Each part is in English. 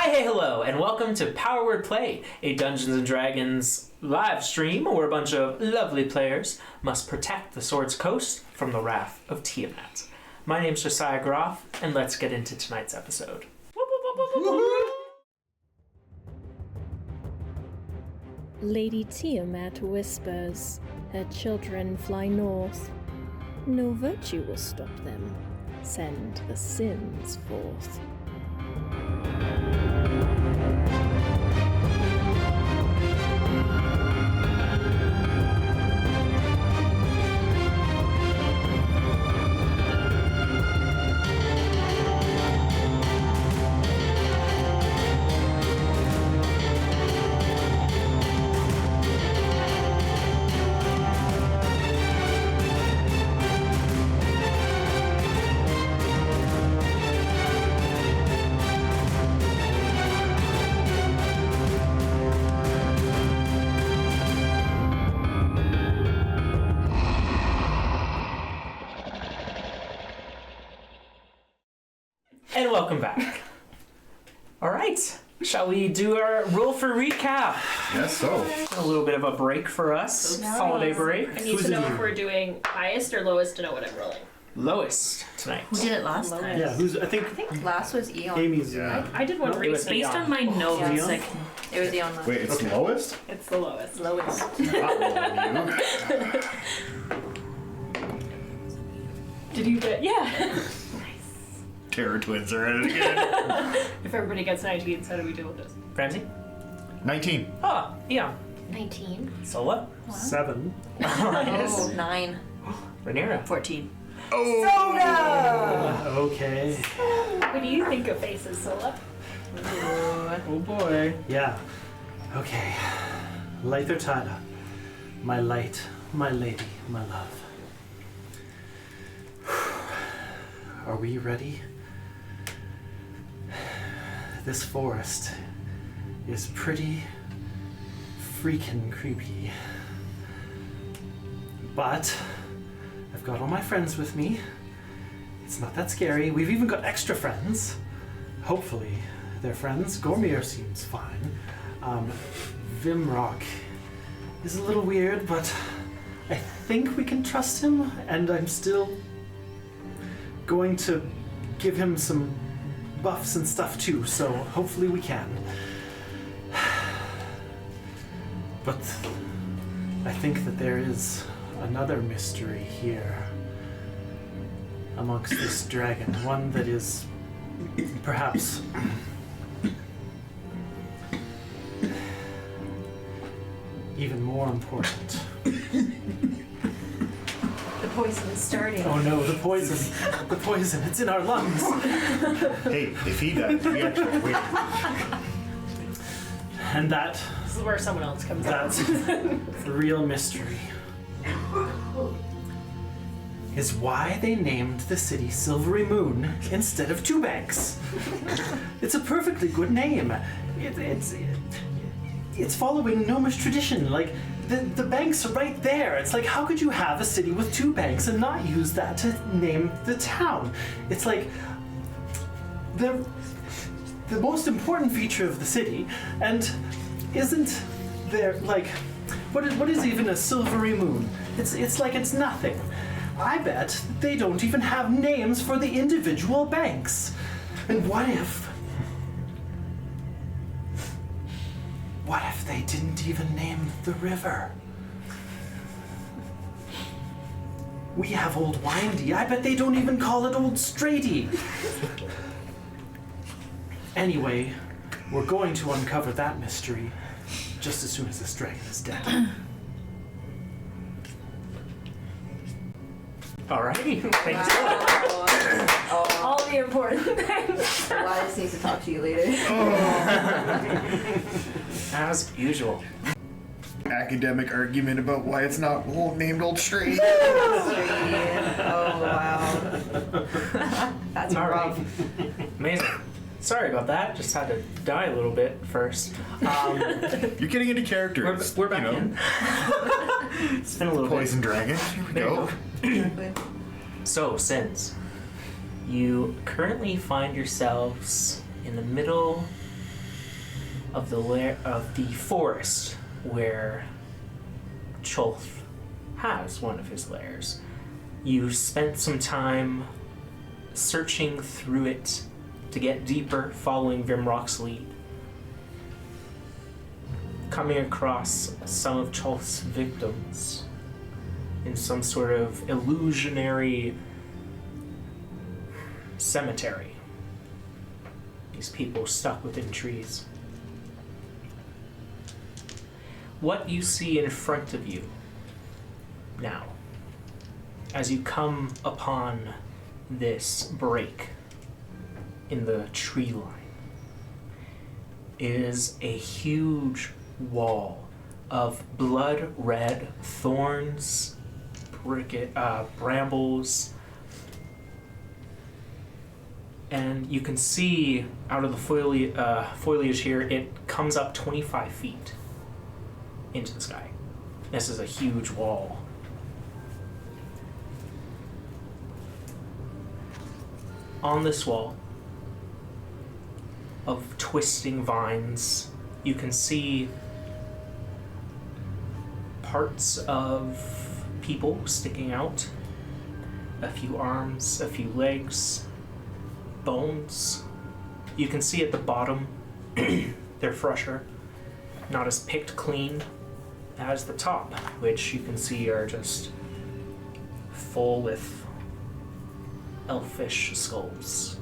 Hey, hello, and welcome to Power Word Play, a Dungeons & Dragons live stream where a bunch of lovely players must protect the Sword's Coast from the wrath of Tiamat. My name's Josiah Groff, and let's get into tonight's episode. Lady Tiamat whispers, her children fly north. No virtue will stop them. Send the sins forth. And welcome back. All right, shall we do our roll for recap? Yes, so. A little bit of a break for us, holiday break. I need to know if we're doing highest or lowest to know what I'm rolling. Lowest tonight. Who did it last time? Yeah, I think Last was Eon. Amy's. Yeah. I did one It was recently. Based on my notes, Eon? like, it was Eon last. Wait, it's lowest? It's the lowest. Lowest. Not lower than you. Did you get? Yeah. Terror twins are at it again. If everybody gets 19, how do we deal with this? Ramsey? 19. Ah, yeah. 19. Sola? 7. Oh, 9. Rhaenyra? 14. Okay. What do you think of faces, Sola? Oh boy. Yeah. Okay. Lyther Tada. My light, my lady, my love. Are we ready? This forest is pretty freaking creepy. But I've got all my friends with me. It's not that scary. We've even got extra friends. Hopefully they're friends. Gormier seems fine. Vimrock is a little weird, but I think we can trust him, and I'm still going to give him some buffs and stuff too, so hopefully we can. But I think that there is another mystery here amongst this dragon, one that is perhaps even more important. The poison is starting. Oh no, the poison, it's in our lungs. Hey, if he does, we actually win. And This is where someone else comes out. that's the real mystery. Is why they named the city Silvery Moon instead of Two Banks. It's a perfectly good name. It's following gnomish tradition. Like, the banks are right there. It's like, how could you have a city with 2 banks and not use that to name the town? It's like the most important feature of the city, and isn't there, like, what is even a silvery moon? It's like it's nothing. I bet they don't even have names for the individual banks. And what if they didn't even name the river? We have Old Windy. I bet they don't even call it Old Straighty. Anyway, we're going to uncover that mystery just as soon as this dragon is dead. Alrighty. Thanks. All the important things. Elias needs to talk to you later. As usual. Academic argument about why it's not named Old Straight. Oh, wow. That's rough. Amazing. Sorry about that. Just had to die a little bit first. You're getting into characters. We're back in. It's been a little Poison dragon. Here we There you go. go. So, Sins, you currently find yourselves in the middle of the forest where Cholth has one of his lairs. You spent some time searching through it to get deeper, following Vimrock's lead, coming across some of Cholth's victims in some sort of illusionary cemetery. These people stuck within trees. What you see in front of you now, as you come upon this break in the tree line, is a huge wall of blood red thorns, brambles, and you can see out of the foliage here, it comes up 25 feet into the sky. This is a huge wall. On this wall of twisting vines, you can see parts of people sticking out, a few arms, a few legs, bones. You can see at the bottom they're fresher, not as picked clean as the top, which you can see are just full with elfish skulls.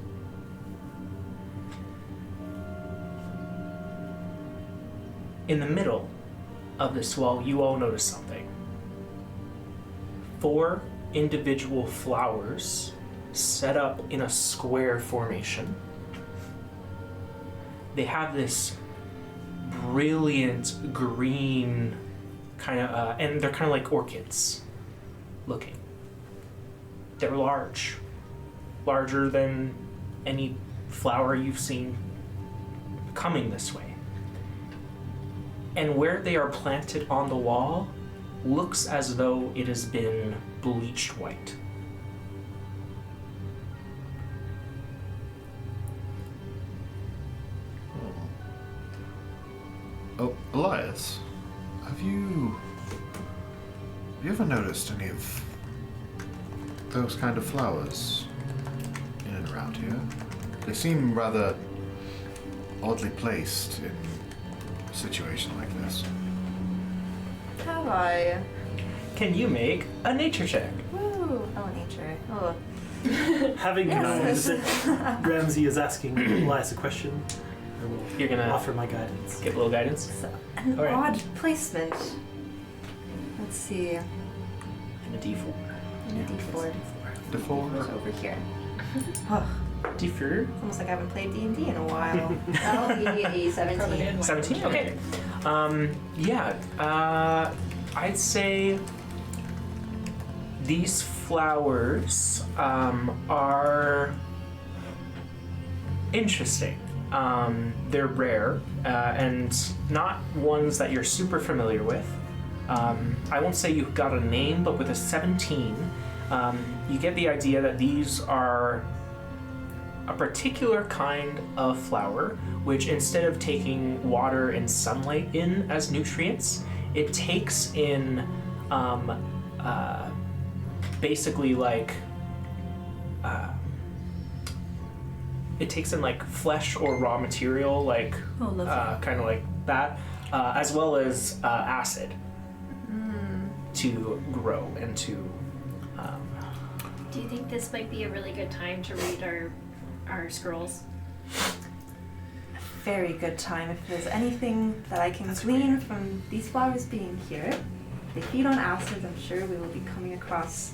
In the middle of this wall, you all notice something. 4 individual flowers set up in a square formation. They have this brilliant green kind of, and they're kind of like orchids looking. They're larger than any flower you've seen coming this way. And where they are planted on the wall looks as though it has been bleached white. Oh, Elias, have you ever noticed any of those kind of flowers in and around here? They seem rather oddly placed in a situation like this. Have I? Can you make a nature check? Woo! Oh, nature. Oh. Having known that Ramsey is asking Elias a question, I will You're gonna offer my guidance. give a little guidance. So, an All right. odd placement. Let's see. And a D4. And a D4. D4? Over here. Oh, D4. it's almost like I haven't played D&D in a while. That'll be a 17. 17? Okay. I'd say these flowers are interesting. They're rare and not ones that you're super familiar with. I won't say you've got a name, but with a 17, you get the idea that these are a particular kind of flower, which instead of taking water and sunlight in as nutrients, it takes in basically like it takes in like flesh or raw material, like kind of like that, as well as acid to grow and to. Do you think this might be a really good time to read our scrolls? Very good time. If there's anything that I can glean from these flowers being here, they feed on acids. I'm sure we will be coming across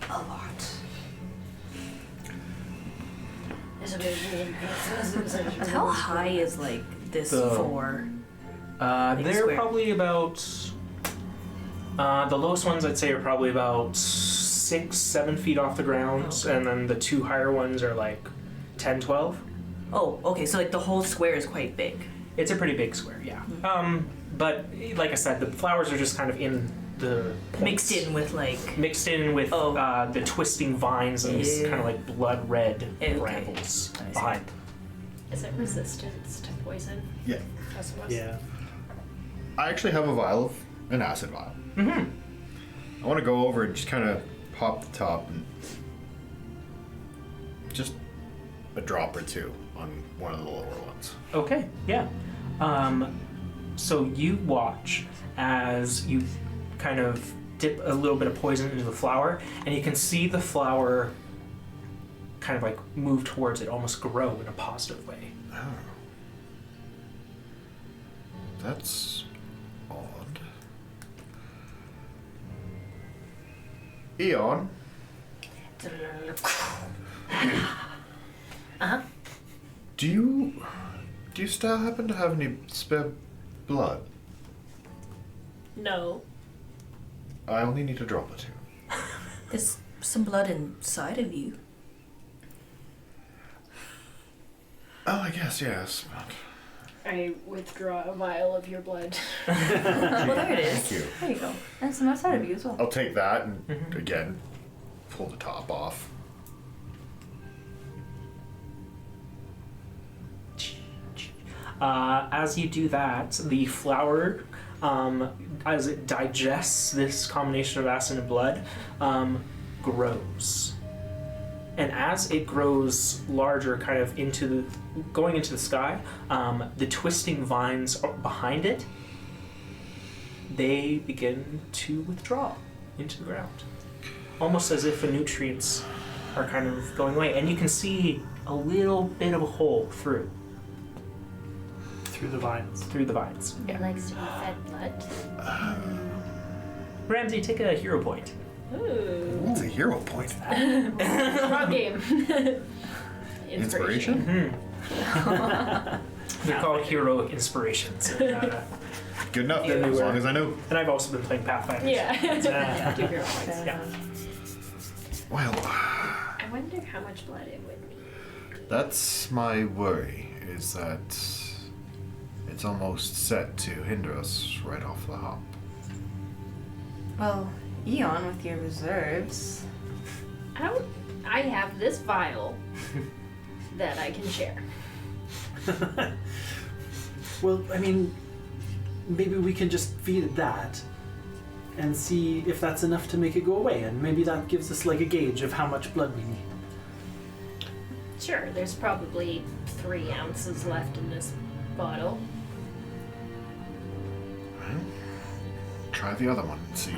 a lot. How high is like this The- for? They're square. probably about. The lowest ones I'd say are probably about 6-7 feet off the ground, and then the 2 higher ones are like 10-12. Oh, okay. So like the whole square is quite big. It's a pretty big square, yeah. But like I said, the flowers are just kind of in the points. Mixed in with the twisting vines and this Yeah. kind of like blood red Okay. brambles I see. behind. Is it resistance to poison? Yeah. As it was? Yeah. I actually have a vial of an acid vial. Mm-hmm. I want to go over and just kind of pop the top and just a drop or two on one of the lower ones. Okay, yeah. So you watch as you kind of dip a little bit of poison into the flower, and you can see the flower kind of like move towards it, almost grow in a positive way. Oh. That's odd. Eon, Uh-huh. do you still happen to have any spare blood? No. I only need a drop or two. There's some blood inside of you. Oh, I guess, yes. I withdraw a vial of your blood. Well, there it is. Thank you. There you go. And some outside of you as well. I'll take that and, again, pull the top off. As you do that, the flower, as it digests this combination of acid and blood, grows. And as it grows larger, kind of going into the sky, the twisting vines behind it, they begin to withdraw into the ground. Almost as if the nutrients are kind of going away. And you can see a little bit of a hole through Through the vines. It likes to be fed blood. Ramsey, take a hero point. Ooh. It's a hero point. Wrong game. Inspiration? They're called heroic inspirations. Good enough, Yeah, as they long were. as I know. And I've also been playing Pathfinder. Yeah. Give your points. Yeah. Well, I wonder how much blood it would need. that's my worry, is that it's almost set to hinder us right off the hop. Well, Eon, with your reserves. I have this vial that I can share. Well, I mean, maybe we can just feed it that and see if that's enough to make it go away, and maybe that gives us like a gauge of how much blood we need. Sure, there's probably 3 ounces left in this bottle. Well, try the other one and see.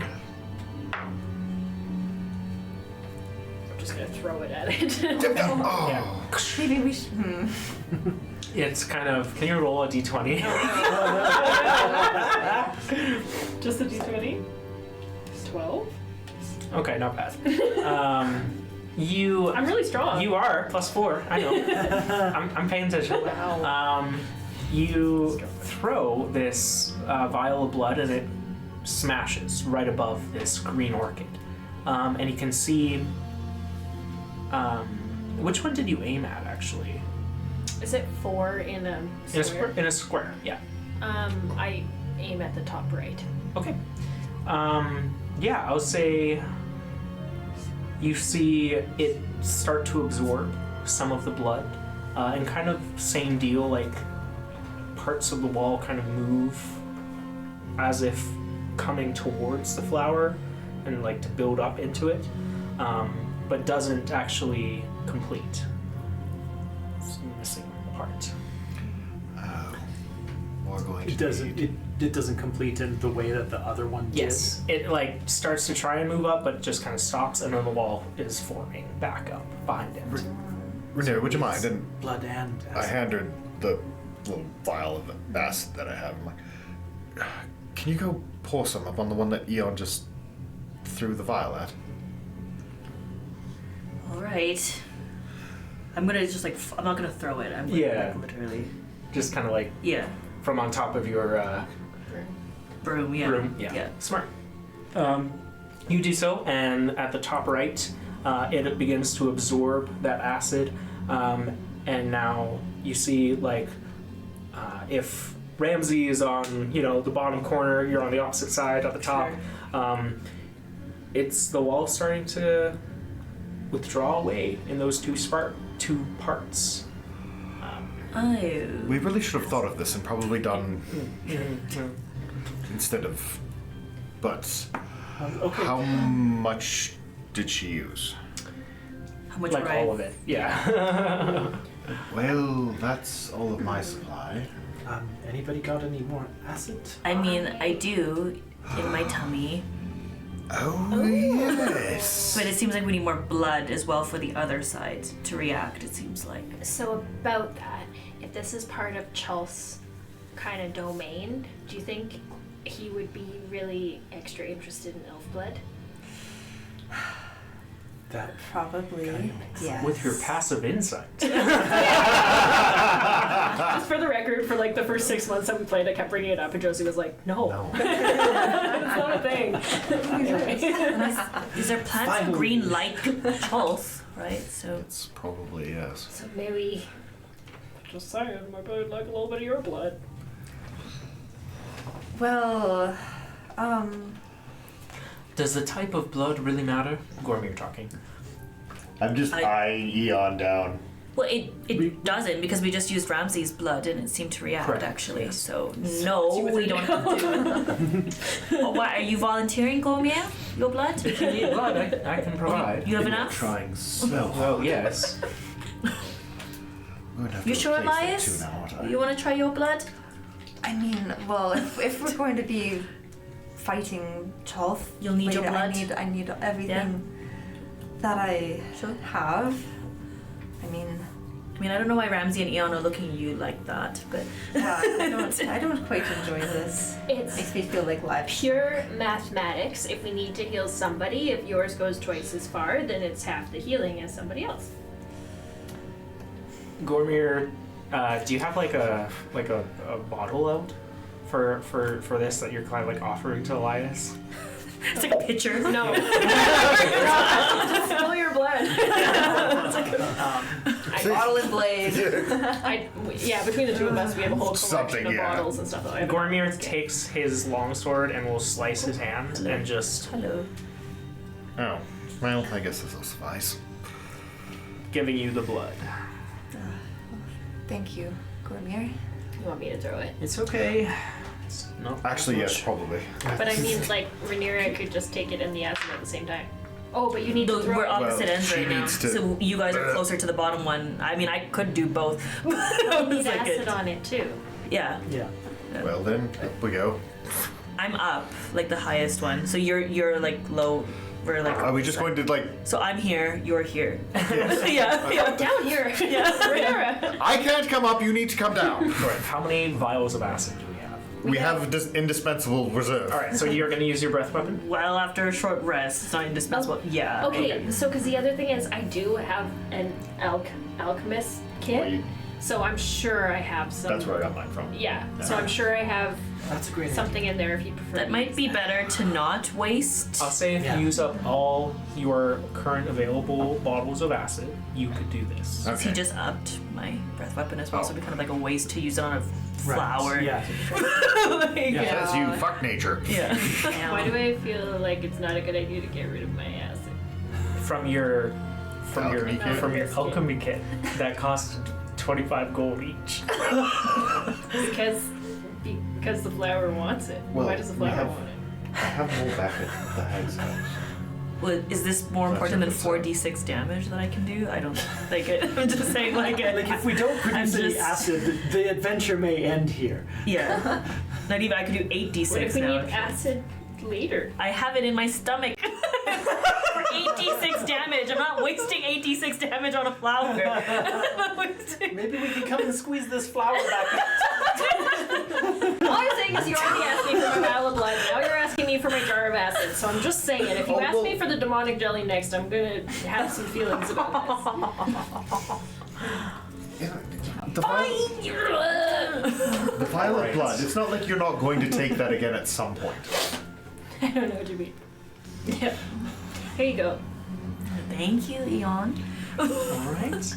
I'm just gonna throw it at it. Oh, Maybe we should. It's kind of. Can you roll a d20? Just a d20? 12? Okay, not bad. You. I'm really strong. You are +4. I know. I'm paying attention. Wow. You throw this vial of blood and it smashes right above this green orchid, and you can see. Which one did you aim at actually? Is it 4 in a square? In a square, yeah. I aim at the top right. Okay. Yeah, I would say you see it start to absorb some of the blood, and kind of same deal, like parts of the wall kind of move as if coming towards the flower and like to build up into it, but doesn't actually complete. It's a missing part. we're going to It doesn't. need- It doesn't complete in the way that the other one Yes, it like starts to try and move up, but just kind of stops, and then the wall is forming back up behind it. Renee, would you mind? And did. Blood and I hand her the little vial of acid that I have. I'm like, can you go pour some up on the one that Eon just threw the vial at? All right. I'm gonna just like. I'm not gonna throw it. I'm gonna Yeah. like, literally. Just kind of like Yeah. from on top of your Broom. Yeah. room. Yeah. Smart. You do so, and at the top right, it begins to absorb that acid, and now you see like if Ramsey is on the bottom corner, you're on the opposite side at the top. It's the wall starting to withdraw away in those two parts. Oh. We really should have thought of this and probably done instead of. But Okay. how much did she use? How much Like would I? all of it. Yeah. Well, that's all of my supply. Anybody got any more acid? I mean, I do in my tummy, Oh, yes. but it seems like we need more blood as well for the other side to react. It seems like. So about that, if this is part of Chulth's kind of domain, do you think he would be really extra interested in elf blood? That Probably. Kinda makes Yes. With your passive insight. Just for the record, for like the first 6 months that we played, I kept bringing it up, and Josie was like, "No, it's not a thing." Anyway. Is there plants Finally. green like Chulth, right? So It's probably yes. So maybe Just saying, my blood like a little bit of your blood. Well, Does the type of blood really matter? Gormir talking. I'm just eyeing Eon down. well, it doesn't because we just used Ramsey's blood and it seemed to react Correct, actually. yes. So no, we don't have to. Oh, what are you volunteering, Gormir? Your blood? If you need blood, I can provide. You have You're enough? trying so hard. Oh, yes. We're gonna have You to sure, replace that Elias? too now, aren't I? You want to try your blood? I mean, well, if we're going to be fighting Chulth, You'll need your later, blood. I need everything that I Sure. have. I mean, I mean, I don't know why Ramsey and Eon are looking at you like that, but yeah, I don't quite enjoy this. it's Makes me feel like life. pure mathematics. If we need to heal somebody, if yours goes twice as far, then it's half the healing as somebody else. Gormir, do you have like a bottle out for this that you're kind of like offering to Elias? it's like a picture. No. Fill your blood. Bottle and blade. Yeah, between the two of us, we have a whole collection Something, of yeah. bottles and stuff that I have. Gormir takes his longsword and will slice his hand and just Hello. Oh, well, I guess this will suffice. giving you the blood. Thank you, Gormir. You want me to throw it? It's okay. It's not Actually, much. yes, probably. But I mean, like, Rhaenyra could just take it and the acid at the same time. Oh, but you need to throw We're it. opposite Well, ends she right now, needs to- so you guys are closer to the bottom one. I mean, I could do both. But I You was need like, acid on it, too. yeah, Yeah. Well then, up we go. I'm up, like the highest one. So you're like low. We're like. Are we just going to like? So I'm here. You're here. Yes. yeah. Down here. Yeah. Rhaenyra. I can't come up. You need to come down. Alright, how many vials of acid do we have? We have indispensable reserve. Alright, so you're gonna use your breath weapon? Well, after a short rest, it's not indispensable. Yeah. Okay, so because the other thing is, I do have an alchemist kit, Well, so I'm sure I have some. that's where I got mine from. Yeah, so I'm sure I have That's a great something in there if you prefer. That to might use be that. better to not waste. I'll say if Yeah. you use up all your current available bottles of acid, you could do this. Okay. He just upped my breath weapon as well, so it'd be kind of like a waste to use it on a Right. flower. Yeah. Like, Yeah. Says you fuck nature. yeah. Why do I feel like it's not a good idea to get rid of my acid? From your Alchemy kit? from your alchemy kit that cost 25 gold each. Because the flower wants it. Well, Why does the we flower have- want it? I have more back at the hag's house. Well, is this more That's important than different 4d6 damage that I can do? I don't like it. I'm just saying, like it. Like if we don't produce I'm any just- acid, the adventure may end here. Yeah. Not even. I could do 8d6 What if we now. need acid later? I have it in my stomach. For 8d6 damage. I'm not wasting 8d6 damage on a flower. Maybe we can come and squeeze this flower back. All I'm saying is you already asked me for my vial of blood, now you're asking me for my jar of acid. So I'm just saying, if you Oh, ask well- me for the demonic jelly next, I'm gonna have some feelings about Yeah, the vial of blood. It's not like you're not going to take that again at some point. this. I don't know what you mean. Yeah. Here you go. Thank you, Eon. Alright.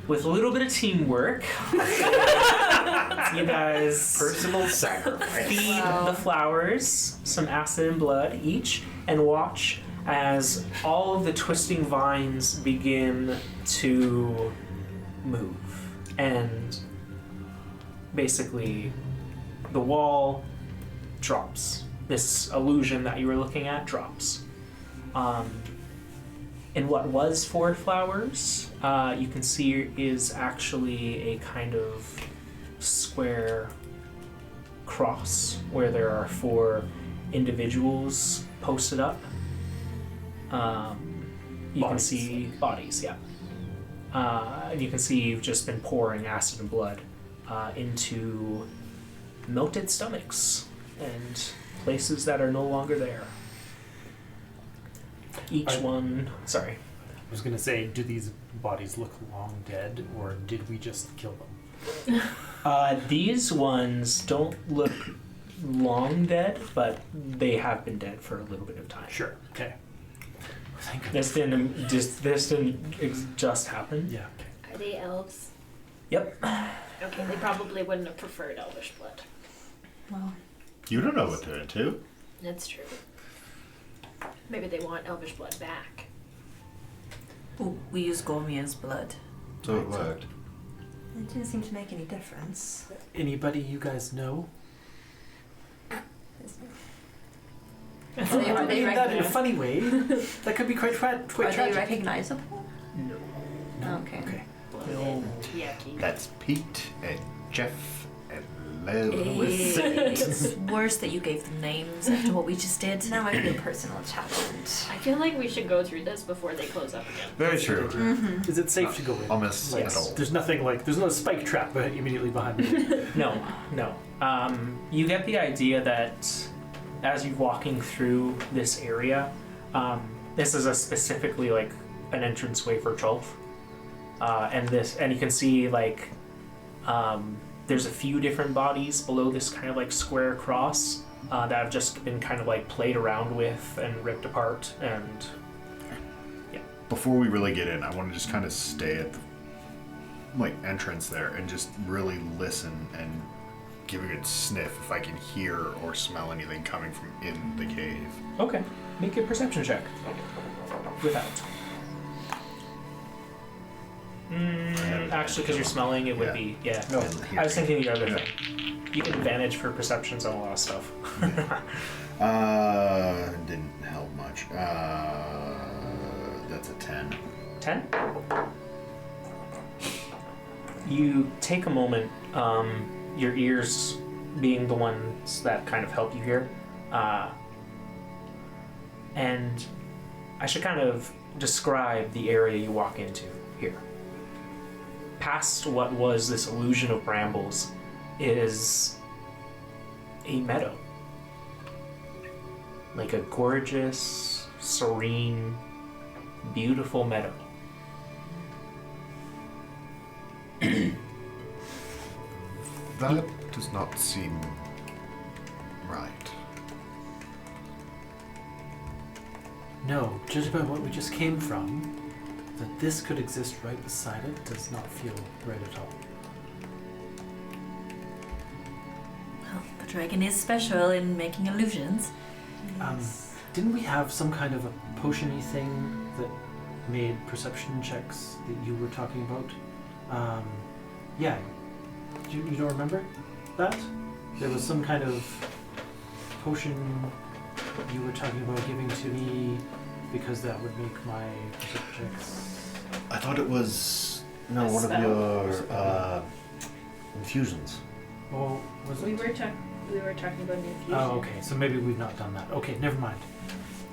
With a little bit of teamwork, you guys Personal sacrifice. feed the flowers some acid and blood each and watch as all of the twisting vines begin to move. and basically the wall drops. This illusion that you were looking at drops. And what was 4 flowers, you can see is actually a kind of square cross where there are 4 individuals posted up. You can see bodies, yeah. You can see you've just been pouring acid and blood into melted stomachs and places that are no longer there. Each one... Sorry. I was going to say, do these bodies look long dead, or did we just kill them? These ones don't look long dead, but they have been dead for a little bit of time. Sure. Okay. Thank This didn't just happen. Yeah. Are they elves? Yep. Okay, they probably wouldn't have preferred elvish blood. Well, You don't know what they're into. That's true. Maybe they want elvish blood back. Ooh, we used Gormia's blood. So it worked. it didn't seem to make any difference. Anybody you guys know? Are they, I mean that in a recognize- funny way. That could be quite are they tragic. recognizable? No. Okay. Okay. No. Yucky. That's Pete and Jeff and Lair. It's worse that you gave them names after what we just did. Now I feel personal attachment. I feel like we should go through this before they close up again. Very true. Mm-hmm. Is it safe to go in? Almost Like, at all. there's nothing like, there's no spike trap immediately behind me. No. You get the idea that as you're walking through this area, this is a specifically like an entranceway for Chulf. And you can see like there's a few different bodies below this kind of like square cross that have just been kind of like played around with and ripped apart. And Before we really get in, I want to just kind of stay at the entrance there and just really listen and give a good sniff if I can hear or smell anything coming from in the cave. okay, make a perception check. Without. Actually, because you're smelling, it would Yeah. be yeah. No, I was thinking the other Yeah. thing. You get advantage for perceptions on a lot of stuff. Didn't help much. That's a 10. 10? You take a moment, your ears being the ones that kind of help you hear, and I should kind of describe the area you walk into here. Past what was this illusion of brambles is a meadow. Like a gorgeous, serene, beautiful meadow. That does not seem right. No, judged by what we just came from, that this could exist right beside it does not feel right at all. Well, the dragon is special in making illusions. Didn't we have some kind of a potion-y thing that made perception checks that you were talking about? Yeah. You don't remember that? There was some kind of potion you were talking about giving to me because that would make my perception checks. I thought it was A one spell? of your infusions. Oh, was it? We were talking about an infusion. Oh, okay. So maybe we've not done that. Okay, never mind.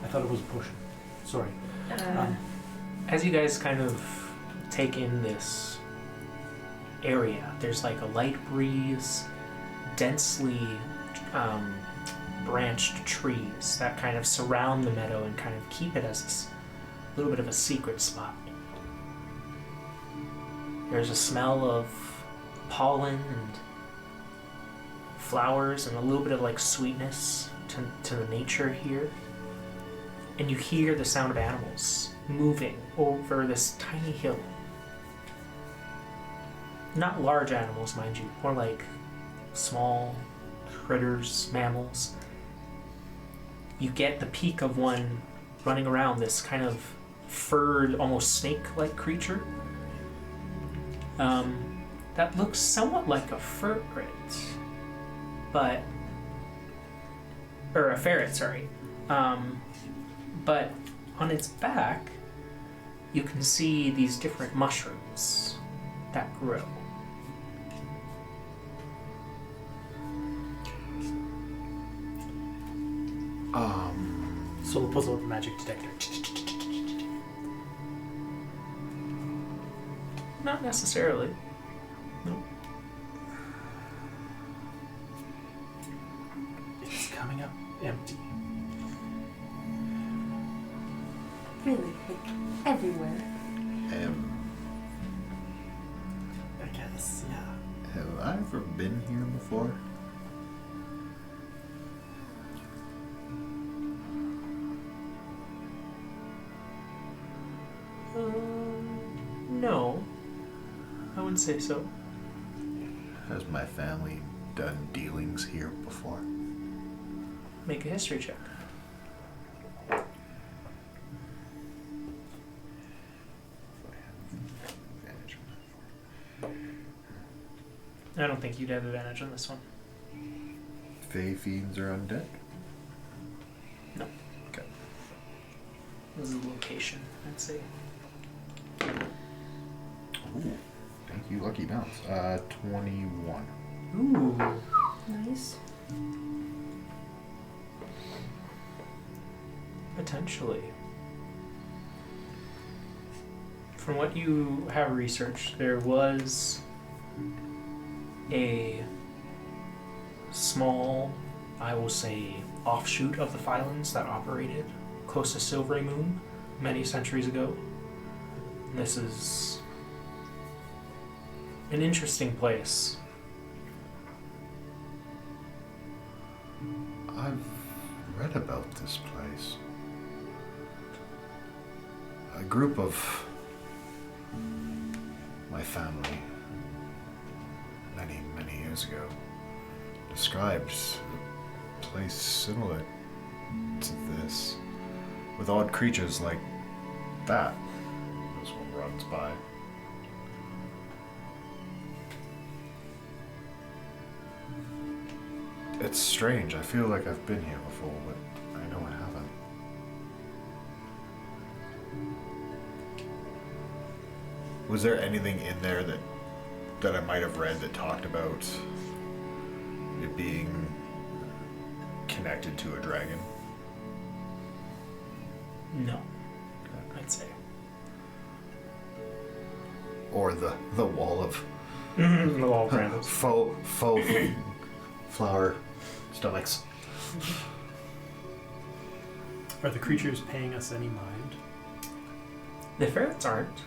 I thought it was a potion. Sorry. As you guys kind of take in this area, there's like a light breeze, densely branched trees that kind of surround the meadow and kind of keep it as this little bit of a secret spot. There's a smell of pollen and flowers and a little bit of like sweetness to the nature here. And you hear the sound of animals moving over this tiny hill. Not large animals, mind you, more like small critters, mammals. You get the peak of one running around, this kind of furred, almost snake-like creature. that looks somewhat like a ferret, or a ferret, sorry. But on its back, you can see these different mushrooms that grow. So we'll puzzle with the magic detector. Not necessarily. No. It's coming up empty. Really, like everywhere. I guess, yeah. Have I ever been here before? No. I wouldn't say so. Has my family done dealings here before? Make a history check. I don't think you'd have advantage on this one. Fey fiends are undead? No. Okay. This is the location, I'd say. Ooh, thank you, lucky bounce. 21. Ooh. Nice. Potentially. From what you have researched, there was a small, I will say, offshoot of the Filings that operated close to Silvery Moon many centuries ago. This is an interesting place. I've read about this place. A group of my family, many years ago, described a place similar to this, with odd creatures like that. This one runs by. It's strange. I feel like I've been here before, but I know I haven't. Was there anything in there that I might have read that talked about it being connected to a dragon? No, I'd say. Or the wall of The wall of brambles. faux flower stomachs. Are the creatures paying us any mind? The ferrets aren't.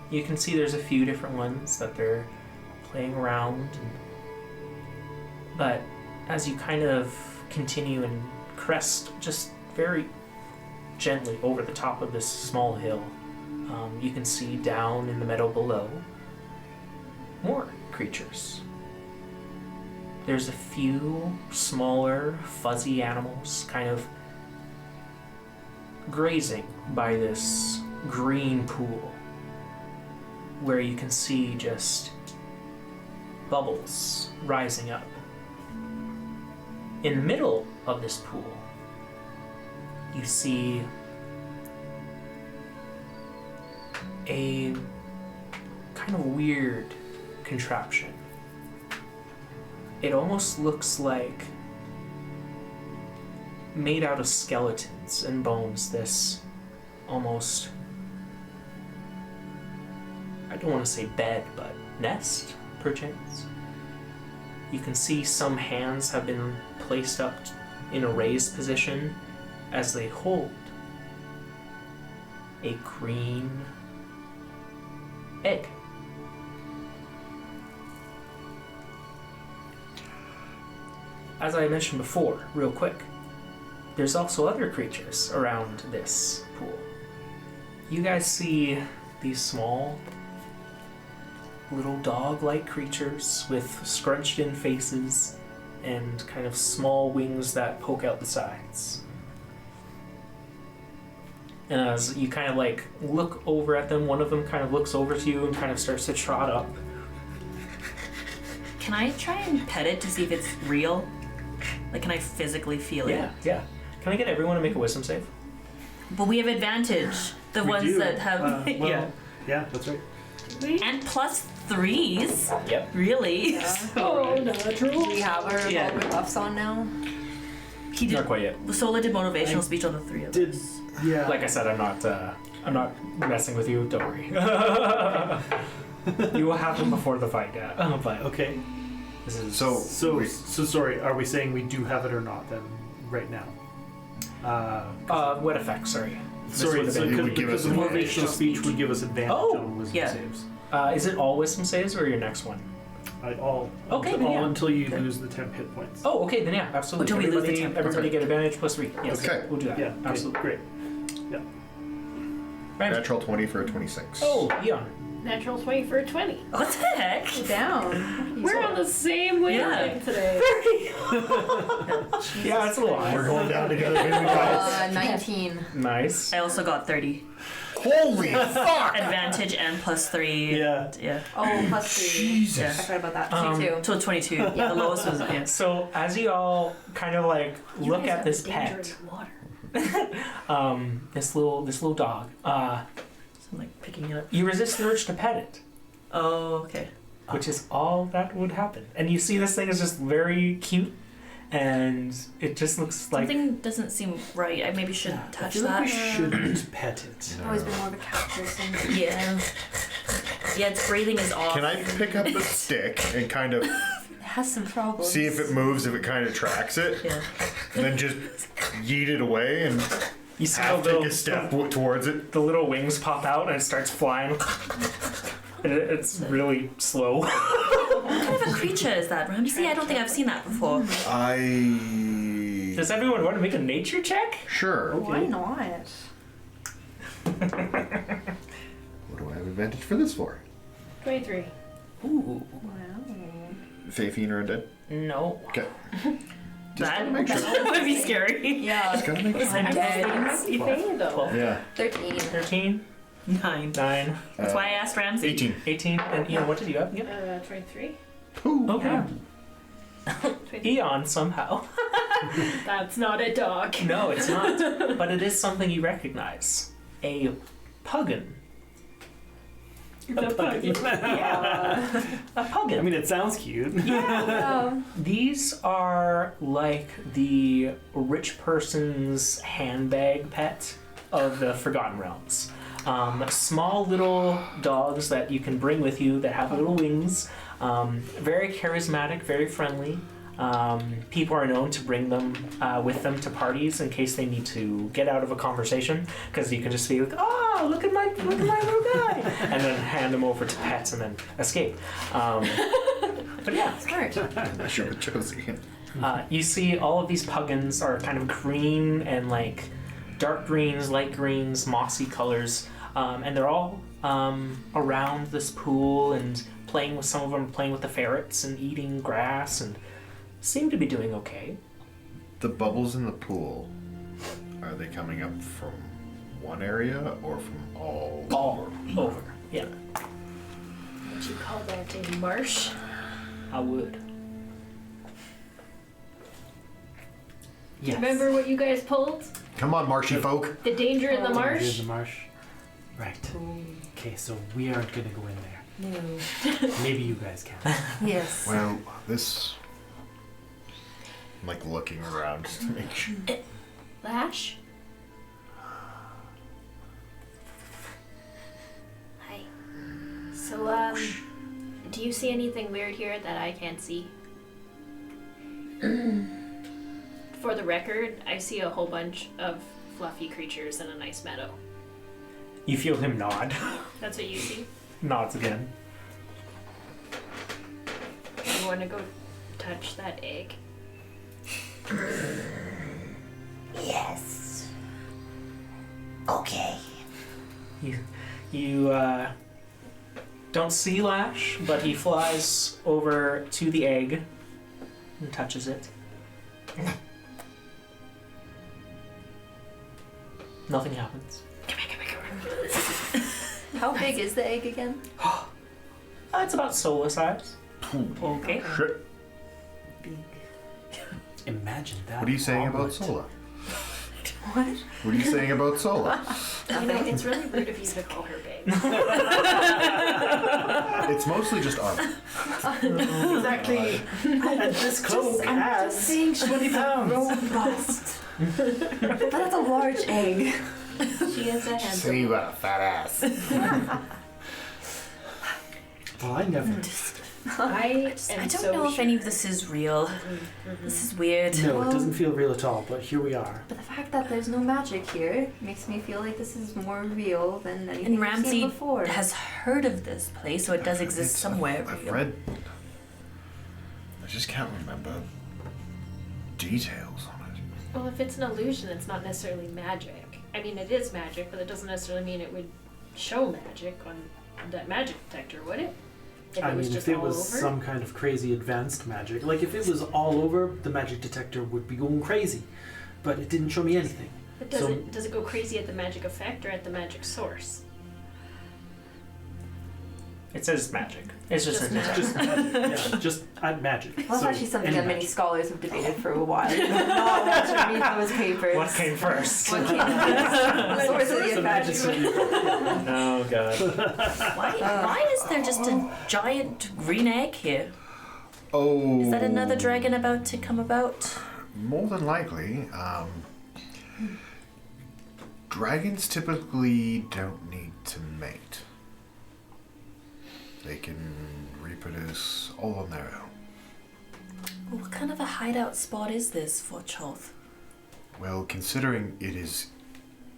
You can see there's a few different ones that they're playing around. But as you kind of continue and crest just very gently over the top of this small hill, you can see down in the meadow below more creatures. There's a few smaller, fuzzy animals kind of grazing by this green pool, where you can see just bubbles rising up. In the middle of this pool, you see a kind of weird contraption. It almost looks like made out of skeletons and bones, this almost, I don't want to say bed, but nest, perchance. You can see some hands have been placed up in a raised position as they hold a green egg. As I mentioned before, real quick, there's also other creatures around this pool. You guys see these small, little dog-like creatures with scrunched-in faces and kind of small wings that poke out the sides. And as you kind of like look over at them, one of them kind of looks over to you and kind of starts to trot up. Can I try and pet it to see if it's real? Like, can I physically feel it? Yeah. Can I get everyone to make a wisdom save? But we have advantage. The We ones do. that have Yeah, that's right. and +3s. Yep. Really? Oh, natural. We have our Yeah. revolver buffs on now. He did. Not quite yet. Sola did motivational speech on the 3 of Did us. yeah? Like I said, I'm not messing with you. Don't worry. You will have them before the fight. Yeah. But okay. this is So sorry. Are we saying we do have it or not then? Right now. what effect? Sorry. This Sorry, would have so been- it would give because us the advantage. motivational speech would give us advantage Oh, on wisdom yeah. saves. Is it all wisdom saves or your next one? Okay, then yeah. until you Okay. lose the 10 hit points. Oh, okay, then yeah, absolutely. Until we lose the everybody, 10. everybody Okay. get advantage +3. Yes. Okay. We'll do that. Yeah, okay, absolutely. great. Right. Natural 20 for a 26. Oh, Eon. Natural 20 for a 20. What the heck? Down. We're on the same wavelength today. Yeah, it's a little We're higher. going down together, here we go. 19. Nice. I also got 30. Holy fuck! Advantage and +3. Yeah. Yeah. Oh, +3. I Jesus. forgot about that. Um, 22. So 22. Yeah. The lowest was So as you all kind of like You look guys at have this the danger pet, in the water. this little dog, I'm like picking it up. you resist the urge to pet it, Oh, okay. which is all that would happen. And you see this thing is just very cute, and it just looks like Something doesn't seem right. I maybe shouldn't I touch feel like we that. shouldn't pet it. I've always been more of a cat person. Yeah. Yeah, its breathing is off. Can I pick up the stick and kind of It has some problems. see if it moves, if it kind of tracks it, Yeah. and then just yeet it away and you see half the take a step towards it? the little wings pop out and it starts flying. And it's really slow. What kind of a creature is that, Ramsey? I don't think I've seen that before. Does everyone want to make a nature check? Sure. Why not? What do I have advantage for this for? 23. Ooh, Wow. Fafine or undead? no. Okay. Just That gotta make sure. would be scary. Yeah. Just gotta make sure. I'm happy though. Yeah. 13. 13, 9. 9, That's why I asked Ramsey. 18. 18, and Eon, what did you have again? 23. Ooh. Okay. 23. Eon somehow. That's not a dog. No, it's not. But it is something you recognize. A puggin. The puggy. A puggin. I mean, it sounds cute. Oh. These are like the rich person's handbag pet of the Forgotten Realms. Small little dogs that you can bring with you that have little wings. Very charismatic, very friendly. People are known to bring them with them to parties in case they need to get out of a conversation, because you can just be like, "Oh, look at my little guy," and then hand them over to pets and then escape. But yeah, Smart. I should have chosen. you see all of these puggins are kind of green and like dark greens, light greens, mossy colors, and they're all around this pool and playing with some of them, playing with the ferrets and eating grass and seem to be doing okay. The bubbles in the pool, are they coming up from one area or from all? All over. Yeah, Would you call that a marsh? I would. Yes. Remember what you guys pulled? Come on, marshy folk. The danger in the Here's marsh? the marsh. Right. Okay, so we aren't gonna go in there. No. Maybe you guys can. Yes. Well, this. I'm like looking around just to make sure. Lash? Hi. So, do you see anything weird here that I can't see? For the record, I see a whole bunch of fluffy creatures in a nice meadow. You feel him nod. That's what you see? Nods again. You want to go touch that egg? Yes. Okay. You don't see Lash, but he flies over to the egg and touches it. Nothing happens. How big is the egg again? It's about Sola size. Okay. Shit. Big. Imagine that. What are you saying about omelet. Sola? What? What are you saying about Sola? You know, it's really rude of you to call her big. It's mostly just armor. Exactly. And this cloak I'm has just saying she's 20 pounds. robust. But that's a large egg. She is a handsome. See, you got a fat ass. Well, I never. I I am don't so know if sure. any of this is real. This is weird. No, it doesn't feel real at all, but here we are. But the fact that there's no magic here makes me feel like this is more real than anything And we've Ramsey seen before. has heard of this place, so it does exist somewhere. I've real. read. I just can't remember details on it. Well, if it's an illusion, it's not necessarily magic. I mean, it is magic, but it doesn't necessarily mean it would show magic on that magic detector, would it? If I it was mean, just if it all was over? some kind of crazy advanced magic, like if it was all over, the magic detector would be going crazy. But it didn't show me anything. But does so- it go crazy at the magic effect or at the magic source? It says magic. It's just, Just a magic. Just yeah, just magic. Well, that's So, actually something any that many magic. scholars have debated for a while. Not want to read those papers. What came first? What came first? Source of the So magic. effect. Oh god. Why is there just a giant green egg here? Oh. Is that another dragon about to come about? More than likely. Dragons typically don't need to mate. They can reproduce all on their own. What kind of a hideout spot is this for Cholth? Well, considering it is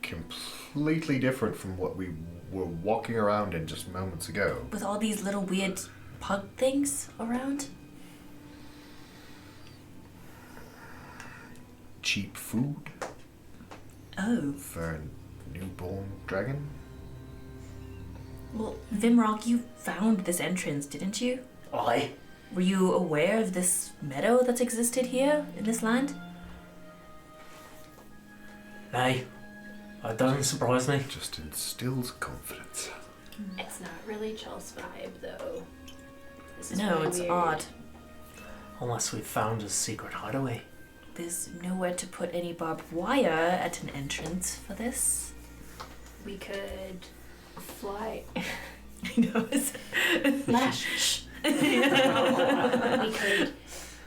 completely different from what we were walking around in just moments ago. With all these little weird pug things around? Cheap food Oh. for a newborn dragon? Well, Vimrock, you found this entrance, didn't you? Aye. Were you aware of this meadow that's existed here in this land? Aye. That doesn't surprise me. Just instills confidence. It's not really Chel's vibe, though. This is No, really it's weird. odd. Unless we found a secret hideaway. There's nowhere to put any barbed wire at an entrance for this. We could fly. I know. Lash. Shh. We could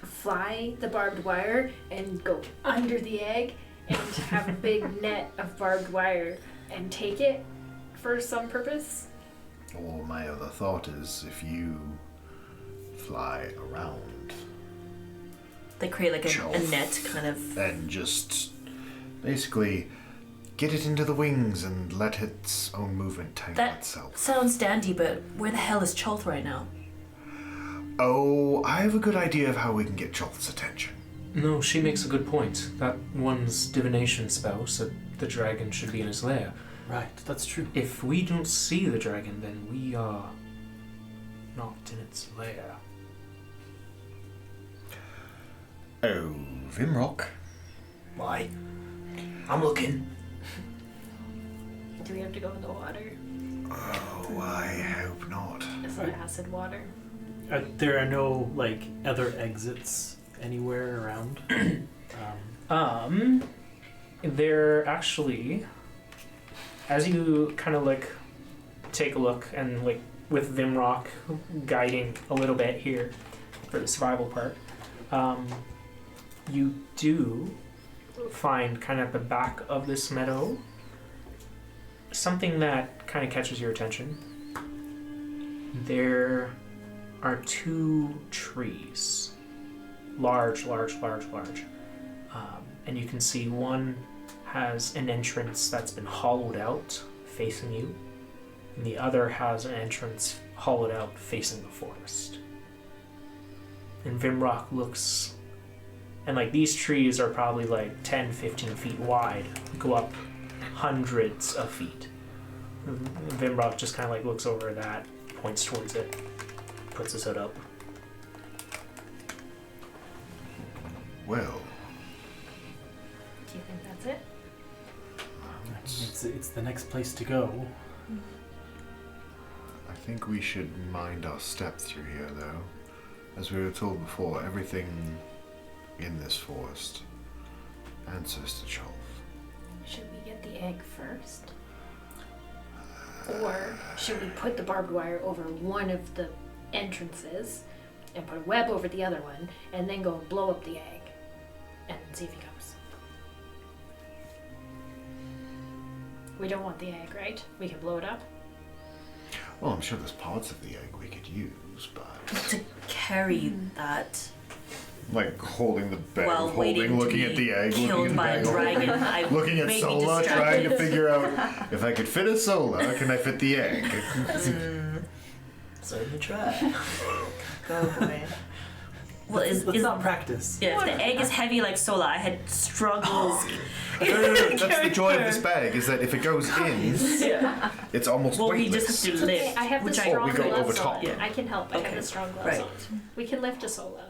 fly the barbed wire and go under the egg and have a big net of barbed wire and take it for some purpose. Or my other thought is if you fly around They create like a Shelf. net kind of. and just basically get it into the wings and let its own movement tangle That itself. sounds dandy, but where the hell is Cholth right now? Oh, I have a good idea of how we can get Cholth's attention. No, she makes a good point. That one's divination spell said the dragon should be in his lair. Right, that's true. If we don't see the dragon, then we are not in its lair. Oh, Vimrock. Why? I'm looking. Do we have to go in the water? Oh, I hope not. Is it acid water? There are no like other exits anywhere around. There actually, as you kind of like take a look and like with Vimrock guiding a little bit here for the survival part, you do find kind of at the back of this meadow something that kind of catches your attention. There are two trees, large. And you can see one has an entrance that's been hollowed out facing you, and the other has an entrance hollowed out facing the forest. And Vimrock looks, and like these trees are probably like 10, 15 feet wide, go up hundreds of feet. Vimrock just kind of like looks over that, points towards it, puts his hood up. Well, Do you think that's it? It's the next place to go. I think we should mind our step through here, though. As we were told before, everything in this forest answers to Cholf. Should we get the egg first? Or should we put the barbed wire over one of the entrances and put a web over the other one and then go blow up the egg and see if he comes? We don't want the egg, right? We can blow it up. Well, I'm sure there's parts of the egg we could use, but... To carry that Like holding the bag, while waiting looking to at be the egg, looking killed at the by a bag, dragon. I looking at may be Sola, distracted. trying to figure out if I could fit a Sola, can I fit the egg? So you try. Go boy. Well, Let's not practice. yeah, if the egg is heavy like Sola, I had struggles. No, that's the joy of this bag, is that if it goes in, it's almost Well, we weightless. just have to lift. Okay, I have the which strong we go gloves over on. top. Yeah. I can help. I have Okay. the strong gloves Right. on. We can lift a Sola.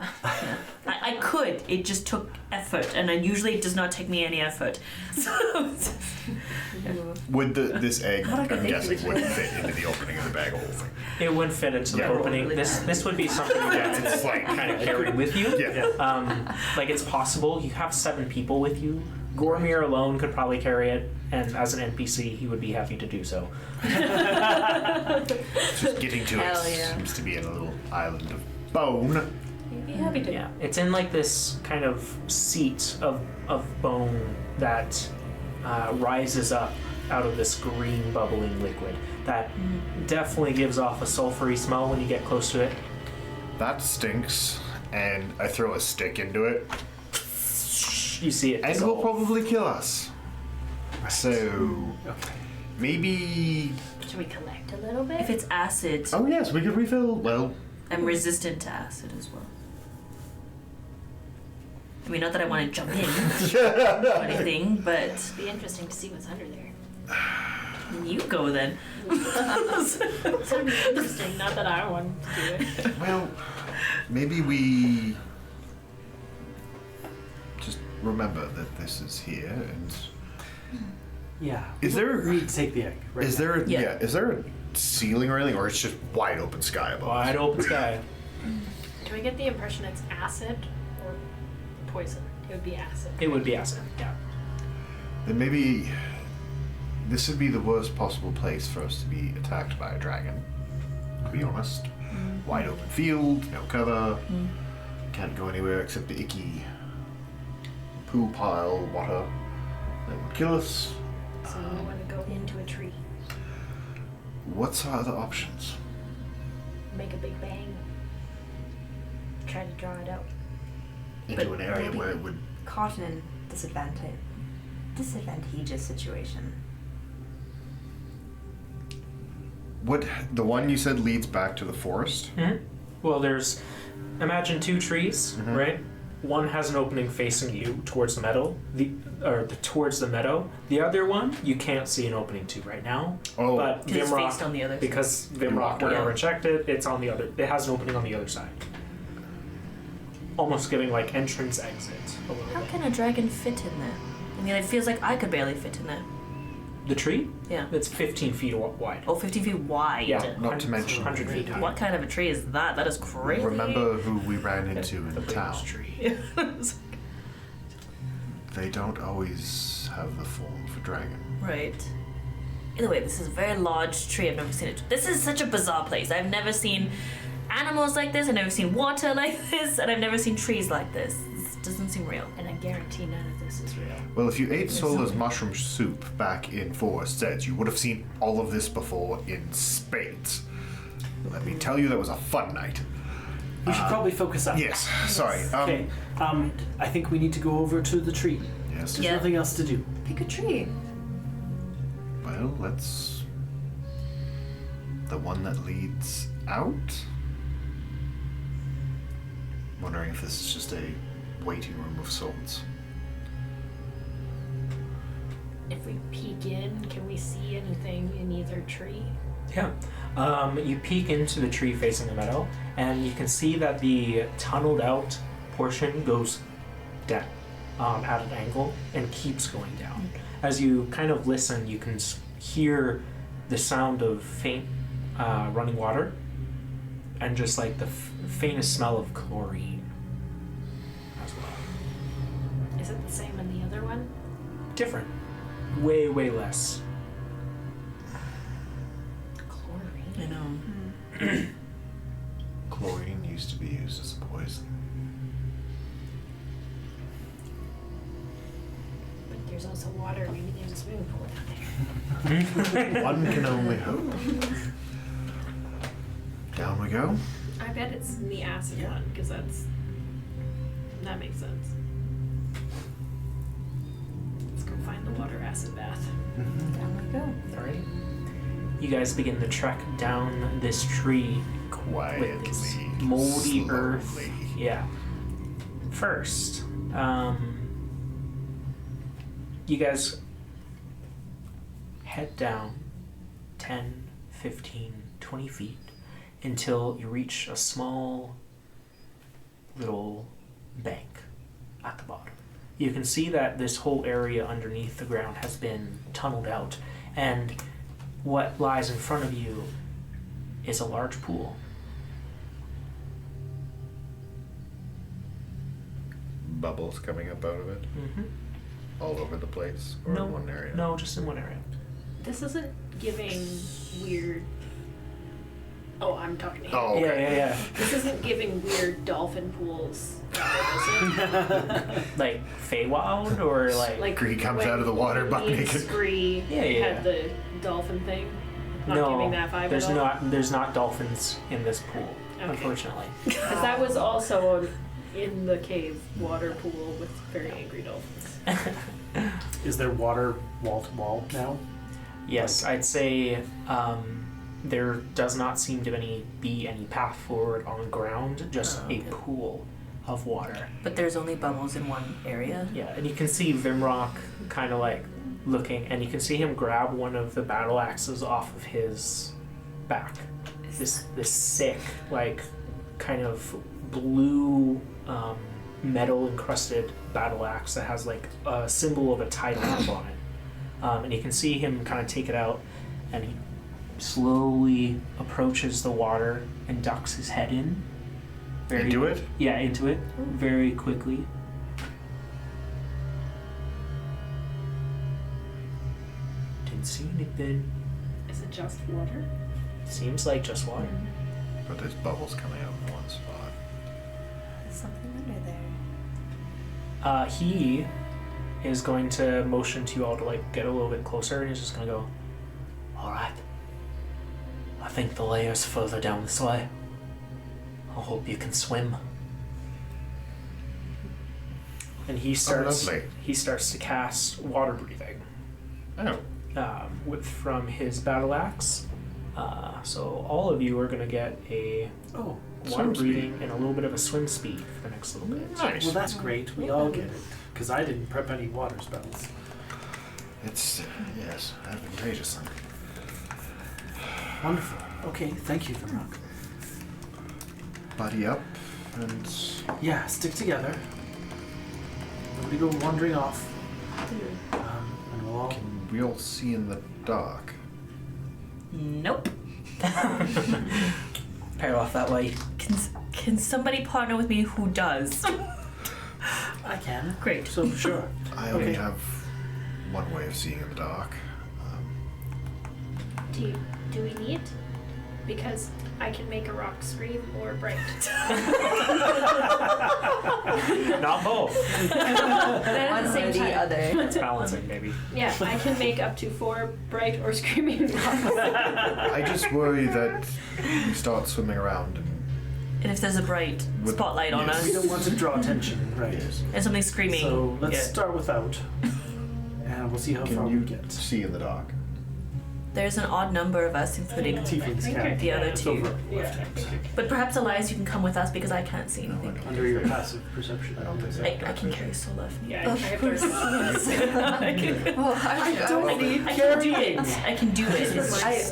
I could. It just took effort, and then usually it does not take me any effort. So, Would this egg, Not a good I'm thing guessing, to wouldn't fit into the opening of the bag, whole thing. It wouldn't fit into the Yeah. opening. This would be something that it's like kind of carried with you. Yeah. Like it's possible you have 7 people with you. Gormir alone could probably carry it, and as an NPC, he would be happy to do so. Just getting to Hell it yeah. seems to be in a little island of bone. You'd be happy to. Yeah, it's in like this kind of seat of bone that rises up out of this green bubbling liquid that definitely gives off a sulfury smell when you get close to it. That stinks, and I throw a stick into it, You see it and dissolve. will probably kill us. So, Okay. maybe... Should we collect a little bit? if it's acid, Oh yes, we could refill, well... I'm resistant to acid as well. I mean, not that I want to jump in or anything, but It'd be interesting to see what's under there. you go then. It's gonna be interesting. Not that I want to do it. Well, maybe we just remember that this is here, and Yeah. Is there- We need to take the egg. Right is now. there Yeah. is there a ceiling or anything, or it's just wide open sky above? Wide open sky. Do we get the impression it's acid or poison? It would be acid. It would be acid. Yeah. Then maybe this would be the worst possible place for us to be attacked by a dragon. To be honest, wide open field, no cover, can't go anywhere except the icky poo pile water that would kill us. So we want to go into a tree, What's our other options? make a big bang, try to draw it out. Into an area where it would. Caught in a disadvantageous situation. What the one you said leads back to the forest? Well, there's imagine 2 trees, right? One has an opening facing you towards the meadow, towards the meadow. The other one you can't see an opening to right now. Oh, But Because it's faced Vimrock, on the other side. because Vimrock Yeah. whenever checked it, it's on the other. It has an opening on the other side. Almost giving like entrance exit a little How bit. can a dragon fit in there? I mean, it feels like I could barely fit in there. The tree? Yeah. It's 15 feet wide. Oh, 15 feet wide. Yeah. not to mention 100 feet high. What kind of a tree is that? That is crazy. remember who we ran into in the town? biggest tree. They don't always have the form of a dragon. Right. Either way, this is a very large tree. I've never seen it. This is such a bizarre place. I've never seen animals like this. I've never seen water like this, and I've never seen trees like this. This doesn't seem real. And I guarantee none of this is real. Well, if you ate Sola's mushroom soup back in Forest Edge, you would have seen all of this before in spades. Let me tell you, that was a fun night. We should probably focus up. Yes, sorry. Okay. I think we need to go over to the tree. Yes. There's Yeah. nothing else to do. Pick a tree. Well, let's. The one that leads out? Wondering if this is just a waiting room of sorts. If we peek in, can we see anything in either tree? Yeah. You peek into the tree facing the meadow, and you can see that the tunneled out portion goes down at an angle and keeps going down. As you kind of listen, you can hear the sound of faint running water and just like the faintest smell of chlorine as well. Is it the same in the other one? Different. Way, way less. Chlorine. I know. Chlorine used to be used as a poison. But there's also water. Maybe there's a swimming pool down there. One can only hope. Down we go. I bet it's in the acid one, because that makes sense. Let's go find the water acid bath. Down we go. Alright. You guys begin to trek down this tree Quietly. with this moldy slowly. earth. Yeah. First, you guys head down 10, 15, 20 feet until you reach a small little bank at the bottom. You can see that this whole area underneath the ground has been tunneled out, and what lies in front of you is a large pool. Bubbles coming up out of it. Mm-hmm. All over the place. Or in one area. No, just in one area. This isn't giving weird. Oh, I'm talking to him. Oh, okay. Yeah. This isn't giving weird dolphin pools, is it? Like Feywild or like He comes when out of the water butt me and naked. Scree Yeah. had the dolphin thing. Not no, giving that vibe there's at all. there's not dolphins in this pool, Okay. unfortunately. Because that was also in the cave water pool with very angry dolphins. Is there water wall to wall now? Yes, I'd say there does not seem to be any path forward on ground, just a pool of water. But there's only bubbles in one area. Yeah, and you can see Vimrock kind of like looking, and you can see him grab one of the battle axes off of his back. This sick, like, kind of blue metal encrusted battle axe that has like a symbol of a title on it. And you can see him kind of take it out, and he slowly approaches the water and ducks his head in. Into it? Yeah, into it. Very quickly. Didn't see anything. Is it just water? Seems like just water. But there's bubbles coming out in one spot. There's something under there. He is going to motion to you all to like get a little bit closer, and he's just gonna go, "Alright. I think the Lair's further down this way. I hope you can swim." And he starts lovely. to cast water breathing Oh. from his battle axe. So all of you are gonna get a Oh, water swim breathing speed. and a little bit of a swim speed for the next little bit. Nice. well that's great. We all get it. Because I didn't prep any water spells. It's, yes, advantageous. Wonderful. Okay, thank you, Vimrock. Buddy up and Yeah, stick together. Nobody go wandering off. And we'll all... can we all see in the dark? Nope. Pair off that light. Can somebody partner with me who does? I can. Great. So, sure. I only Okay. have one way of seeing in the dark. Do we need? Because I can make a rock scream or bright. Not both. Then at One the same or the time. other. It's balancing, maybe. Yeah, I can make up to 4 bright or screaming rocks. I just worry that we start swimming around and And if there's a bright With- spotlight on yes. We us don't want to draw attention, right? yes. and something screaming. So let's yeah. start without. And we'll see how far Can we you get. see in the dark? There's an odd number of us, including Tieflings I can. think the other It's two. over Yeah. left hand side. But perhaps Elias, you can come with us because I can't see anything. Under your passive perception. I don't think so. I can carry Sola if needed. Yeah, I have to. Well, I don't need I can do it. I can do it.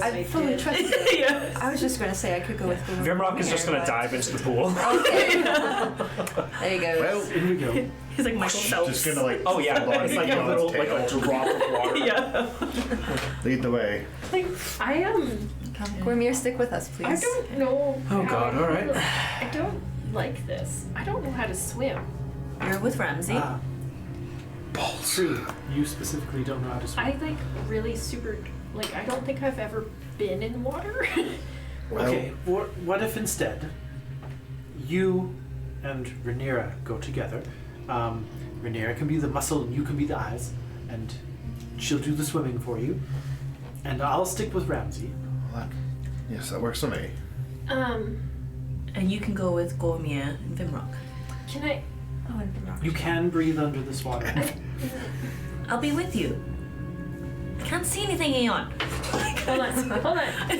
I fully trust it. Yeah. I was just going to say I could go with Vimrock is just gonna but- dive into the pool. Okay. There you go. Well, In we go. He's like Michael Phelps. just gonna like Oh yeah, hold on it's to like the a little, tail. like a drop of water. Yeah. Lead the way. I am. Come, Gormir, stick with us, please. I don't know. Oh how God, I all right. feel. I don't like this. I don't know how to swim. You're with Ramsey. Balls. True. You specifically don't know how to swim. I like really super. Like I don't think I've ever been in water. Okay, what if instead you and Rhaenyra go together? Rhaenyra can be the muscle and you can be the eyes, and she'll do the swimming for you. And I'll stick with Ramsey. Yes, that works for me. And you can go with Gormir and Vimrock. Can I? Oh, and the rock. You can breathe under this water. I'll be with you. I can't see anything, Aeon. Hold on. Hold on.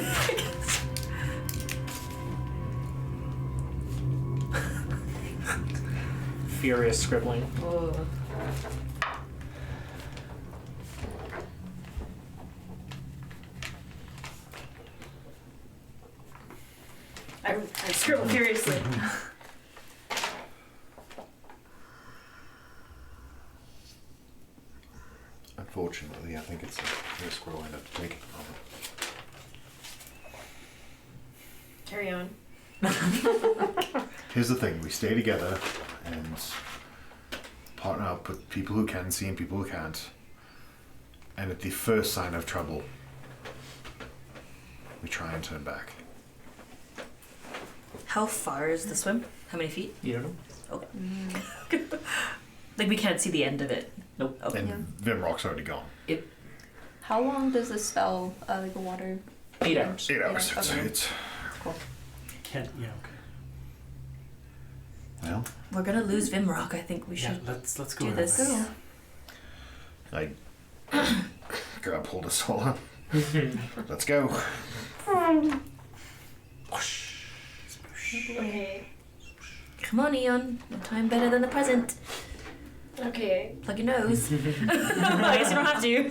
Furious scribbling. Oh. I scribble furiously. Unfortunately, I think it's a risk we'll end up taking from it. Carry on. Here's the thing, we stay together and partner up with people who can see and people who can't. And at the first sign of trouble, we try and turn back. How far is the swim? How many feet? You don't know? Okay. Like we can't see the end of it. Nope. Okay. And Vimrock's already gone. How long does this spell, the water? 8 hours. 8 hours. Yeah, okay. It's Cool. Okay. well, We're gonna lose Vimrock. I think we Yeah, should let's go. do that this. way. I grab hold of Sola. Let's go. Okay. Come on, Aeon. No time better than the present. Okay. Plug your nose. I guess you don't have to.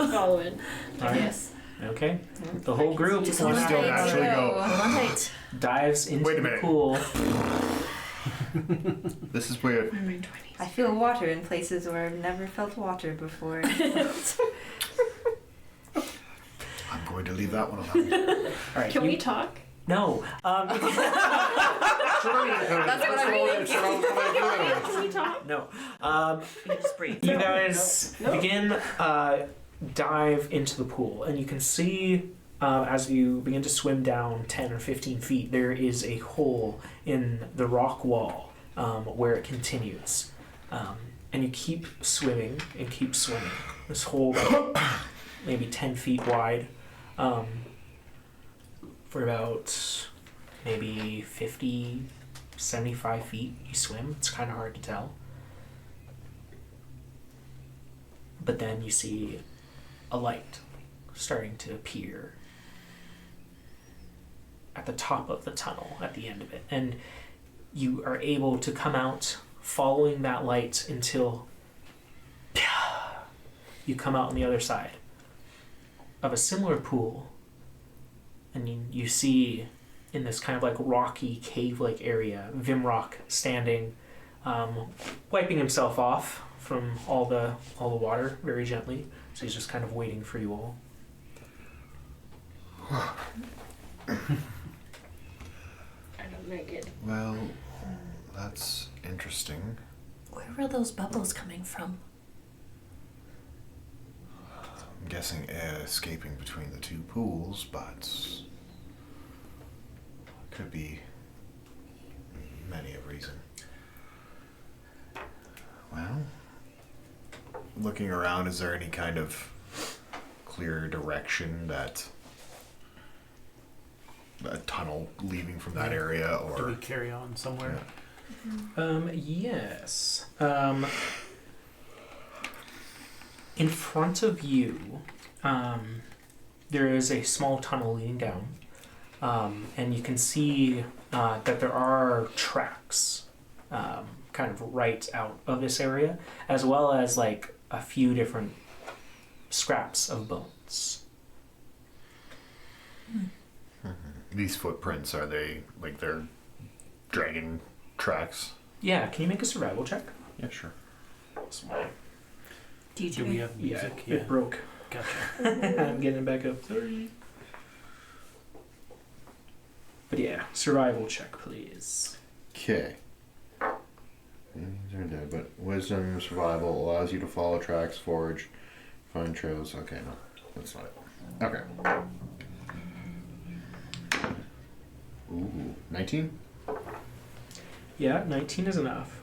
I'm following. Alright. Yes. Okay. The whole group Just We hold on still tight. naturally go. Hold on tight. dives into Wait a the minute. pool. This is weird. I feel water in places where I've never felt water before. I'm going to leave that one alone. All right. Can we talk? No. That's what I'm thinking. Can we talk? No. You can just breathe. You guys No. begin dive into the pool, and you can see as you begin to swim down 10 or 15 feet, there is a hole in the rock wall where it continues. And you keep swimming and keep swimming. This hole maybe 10 feet wide for about maybe 50, 75 feet you swim. It's kind of hard to tell. But then you see a light starting to appear at the top of the tunnel at the end of it. And you are able to come out following that light until you come out on the other side of a similar pool. And you see in this kind of like rocky cave-like area, Vimrock standing, wiping himself off from all the water very gently. So he's just kind of waiting for you all. I don't like it. Well, that's interesting. Where were those bubbles coming from? I'm guessing air escaping between the two pools, but could be many a reason. Well, looking around, is there any kind of clear direction that a tunnel leaving from that area, Do we or carry on somewhere? Yes. In front of you, there is a small tunnel leading down, and you can see that there are tracks kind of right out of this area, as well as like a few different scraps of bones. these footprints, are they like they're dragon tracks? Yeah, can you make a survival check? Yeah, sure. Do we have music? It broke. Gotcha. I'm getting it back up. Sorry. But yeah, survival check, please. Okay. But wisdom, survival allows you to follow tracks, forage, find trails. Okay, no, that's not it. Okay. Ooh, 19? Yeah, 19 is enough.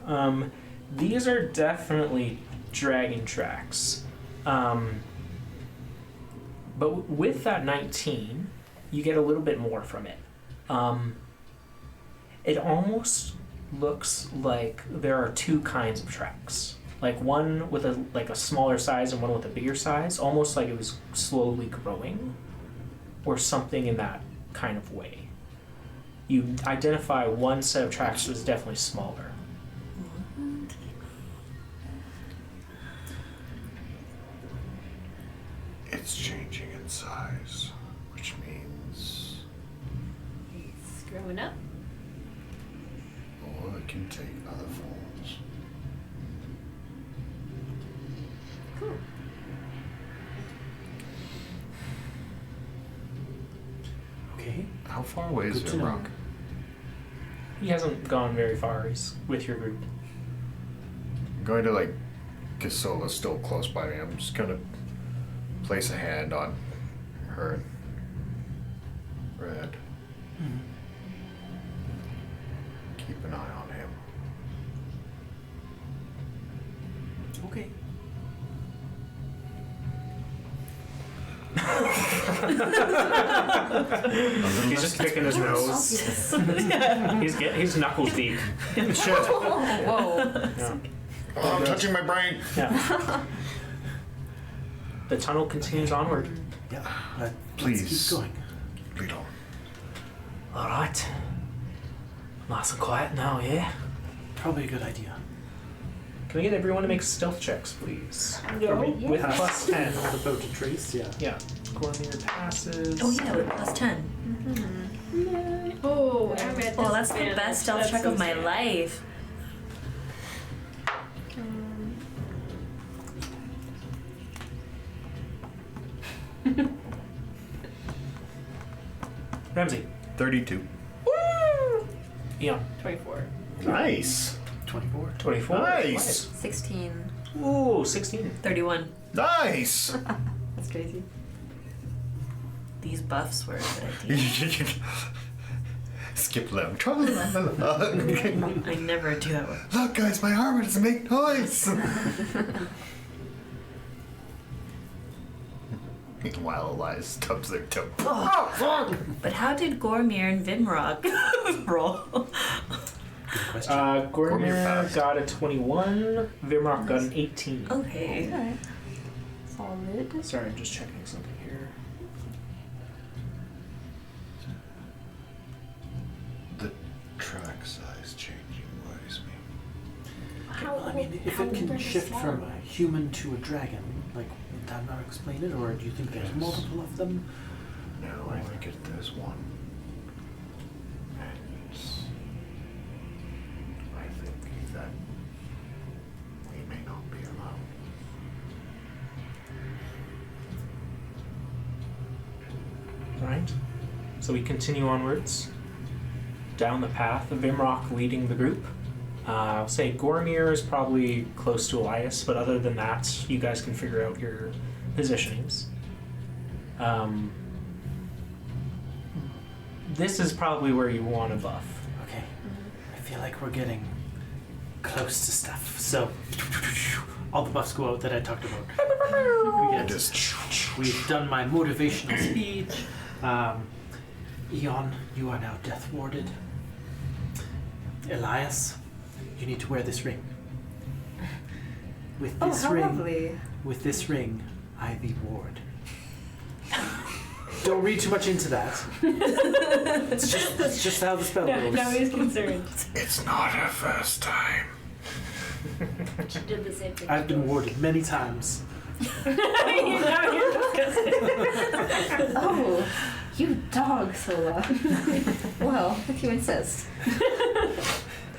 These are definitely dragon tracks. But with that 19, you get a little bit more from it. It almost looks like there are two kinds of tracks. Like one with a smaller size and one with a bigger size, almost like it was slowly growing, or something in that kind of way. You identify one set of tracks as definitely smaller. It's changing in size, which means... It's growing up. Or it can take other forms. Cool. Okay. How far away is Good to know. Rock? He hasn't gone very far. He's with your group. I'm going to, like, Kasola's still close by me. I'm just going to place a hand on her. Red. Mhm. Keep an eye on him. Okay. He's just picking his nose. he's knuckles deep. Shit. Whoa. Yeah. Oh, I'm touching my brain. Yeah. The tunnel continues onward. Yeah. Please. Let's keep going. Lead on. All right. Nice and quiet now, yeah? Probably a good idea. Can we get everyone to make stealth checks, please? No. With plus 10. The boat to trace, yeah. Yeah. Cormier passes. Oh yeah, with plus 10. Oh, I'm at Oh, that's the disadvantage. best stealth That's check so of my sad. life. Ramsey. 32. Eon. 24. Nice. 24. 24. Nice. 16. Ooh, 16. 31. Nice. That's crazy. These buffs were a good idea. Skip them. I never do that one. Look, guys, my armor doesn't make noise. Meanwhile, Elias stubs their toe. But how did Gormir and Vimrock roll? Good question. Gormier Gormier passed. got a 21. Vimrock got an 18. Okay. Alright. Solid. Sorry, I'm just checking something here. The track size changing worries me. How I mean, if it can shift from a human to a dragon, like, would that not explain it? Or do you think there's Yes. multiple of them? No, I think there's one. And I think that we may not be alone. Right. So we continue onwards down the path of Vimrock leading the group. I'll say Gormier is probably close to Elias, but other than that, you guys can figure out your positionings. This is probably where you want to buff. Okay. I feel like we're getting close to stuff. So, all the buffs go out that I talked about. We've done my motivational speech. Eon, you are now death warded. Elias, you need to wear this ring. With Oh, this how ring, lovely. with this ring, I thee ward. Don't read too much into that. It's just how the spell No, goes. no, he's concerned. It's not her first time. She did the same thing. I've been warded many times. Now you're disgusted. Oh, you dog, Sola. Well, if you insist.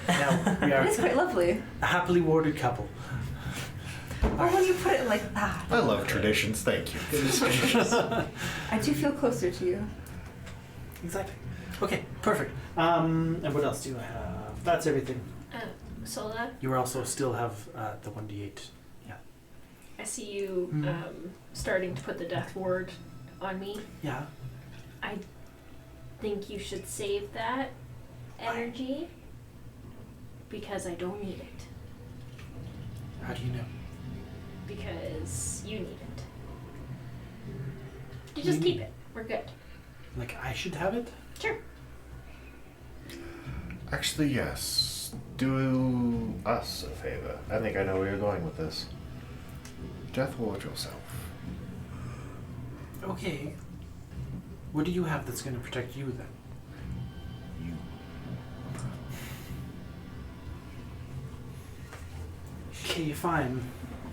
Now we are It is quite lovely. a happily warded couple. Well, when you put it like that, I love traditions, thank you. I do feel closer to you. Exactly. Okay, perfect. And what else do I have? That's everything. Sola, You also still have the 1d8. I see you starting to put the death ward on me. Yeah. I think you should save that energy because I don't need it. How do you know? Because you need it. You just keep it. We're good. Like, I should have it? Sure. Actually, yes. Do us a favor. I think I know where you're going with this. Death ward yourself. Okay. What do you have that's going to protect you then? You. Okay, fine.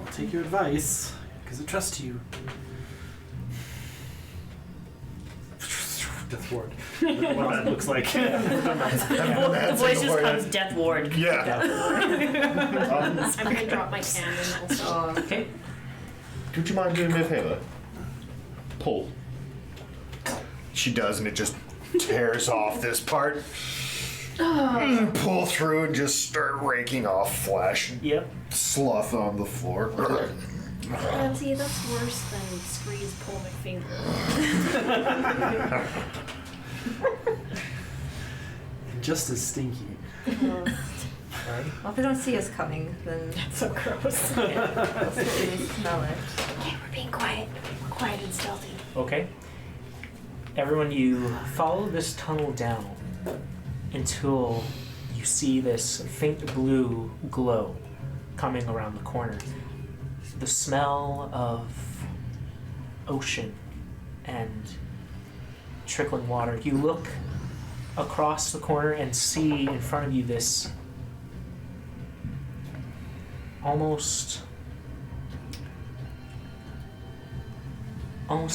I'll take your advice, because I trust you. Death ward. What that looks like. The voice just comes death ward. Yeah. I'm gonna drop my cannon also. Okay. Would you mind doing me a favor? Pull. She does, and it just tears off this part. Pull through and just start raking off flesh. Yep. Slough on the floor. See, that's worse than Scree's pull my finger. And just as stinky. Well, if they don't see us coming, then So gross. they'll certainly smell it. Okay, we're being quiet. We're quiet and stealthy. Okay. Everyone, you follow this tunnel down until you see this faint blue glow coming around the corner. The smell of ocean and trickling water. You look across the corner and see in front of you this almost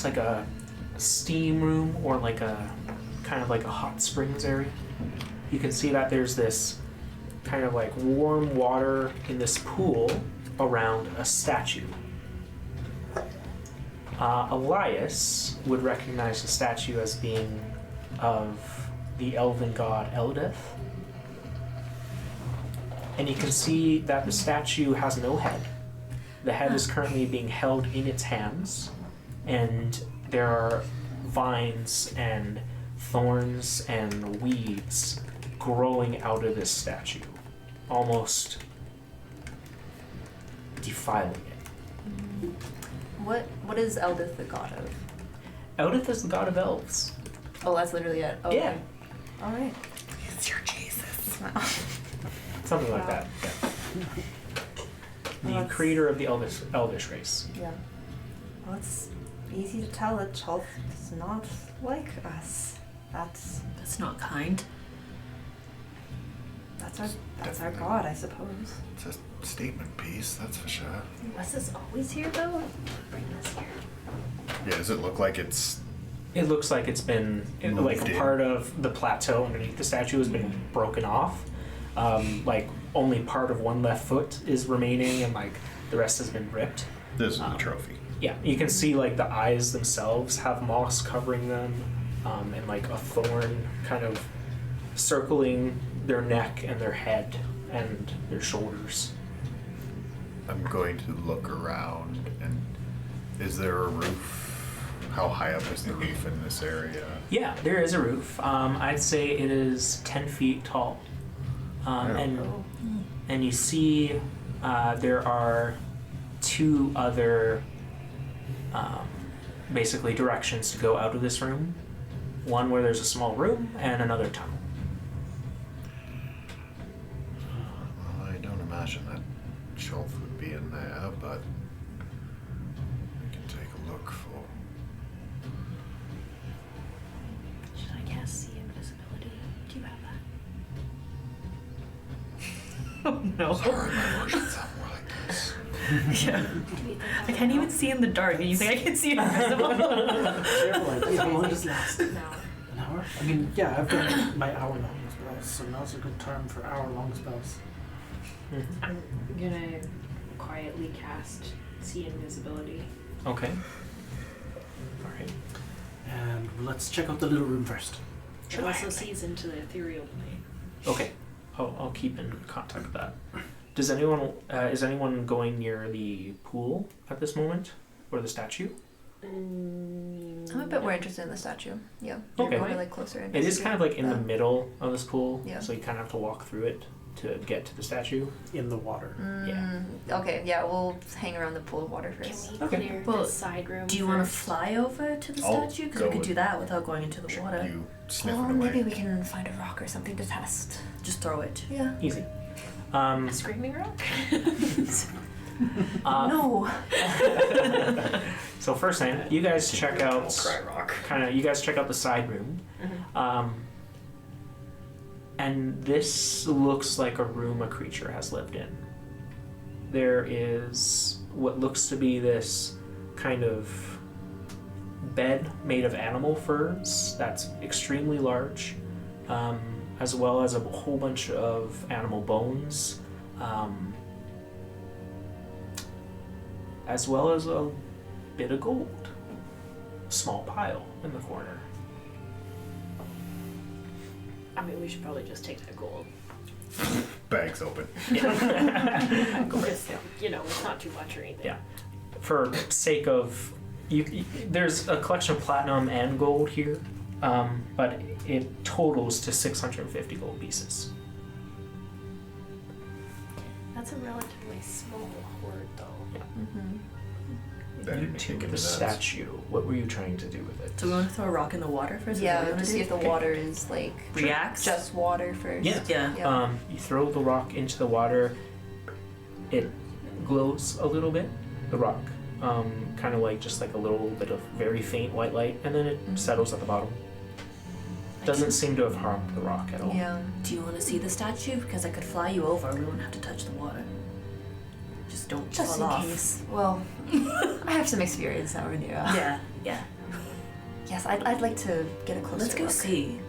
like a steam room or like a kind of like a hot springs area. You can see that there's this kind of like warm water in this pool around a statue. Elias would recognize the statue as being of the elven god Eldith. And you can see that the statue has no head. The head is currently being held in its hands, and there are vines and thorns and weeds growing out of this statue, almost defiling it. What is Eldith the god of? Eldith is the god of elves. Oh, that's literally it. Oh, Yeah. okay. All right. It's your Jesus. Wow. Something like Wow. that. Yeah. The Well, that's- creator of the elvish race. Yeah. Well, it's easy to tell that Chalth is not like us. That's That's not kind. our Definitely. god, I suppose. It's a statement piece, that's for sure. Was this always here though? Bring this here. Yeah, does it look like it's... It looks like it's been Moved like in. part of the plateau underneath the statue has been broken off. Like only part of one left foot is remaining, and like the rest has been ripped. This is the trophy. Yeah, you can see like the eyes themselves have moss covering them, and like a thorn kind of circling their neck and their head and their shoulders. I'm going to look around, and is there a roof? How high up is the roof in this area? Yeah, there is a roof. I'd say it is 10 feet tall. And you see there are two other basically directions to go out of this room. One where there's a small room and another tunnel. Well, I don't imagine that shelf would be in there, but we can take a look for... Should I cast see invisibility? Do you have that? Oh no. Sorry, my voice sound more like this. Yeah. Do you think I can't even see in the dark, and you think I can see invisible? Careful, how long does it last? No. An hour? I mean, yeah, I've got my hour-long spells, so now's a good time for hour-long spells. I'm gonna quietly cast see invisibility. Okay. Alright. And let's check out the little room first. It also sees into the ethereal plane. Okay, I'll keep in contact with that. Does anyone is anyone going near the pool at this moment, or the statue? I'm a bit more interested in the statue. Yeah. Okay. You're like closer. It is kind of like in the middle of this pool, Yeah. so you kind of have to walk through it to get to the statue. In the water. Okay, yeah, we'll hang around the pool of water Can first. we Okay. clear Well, the side room? Do you want to first? fly over to the I'll statue? Because go we could with- do that without going into the water. You sniff Well, it away. maybe we can find a rock or something to test. Just throw it. Yeah. Easy. A screaming rock? No. So first thing, you guys check out Cry rock. you guys check out the side room. And this looks like a room a creature has lived in. There is what looks to be this kind of bed made of animal furs that's extremely large, as well as a whole bunch of animal bones, as well as a bit of gold. A small pile in the corner. I mean, we should probably just take that gold. Bag's open. Just, you know, it's not too much or anything. Yeah. For sake of there's a collection of platinum and gold here, but it totals to 650 gold pieces. That's a relatively small hoard, though. Then You you took take the statue. What were you trying to do with it? So we want to throw a rock in the water first? Is that what Yeah, we to wanna see do? if the water is like Reacts? just water first. Yeah. Yeah. You throw the rock into the water. It glows a little bit. The rock, kind of like just like a little bit of very faint white light, and then it settles at the bottom. Doesn't seem to have harmed the rock at all. Yeah. Do you want to see the statue? Because I could fly you over. We won't have to touch the water. Just don't Just fall in off. case. Well, I have some experience now, Rhaenyra. Yeah, yeah. Yes, I'd like to get a closer Let's go look. see.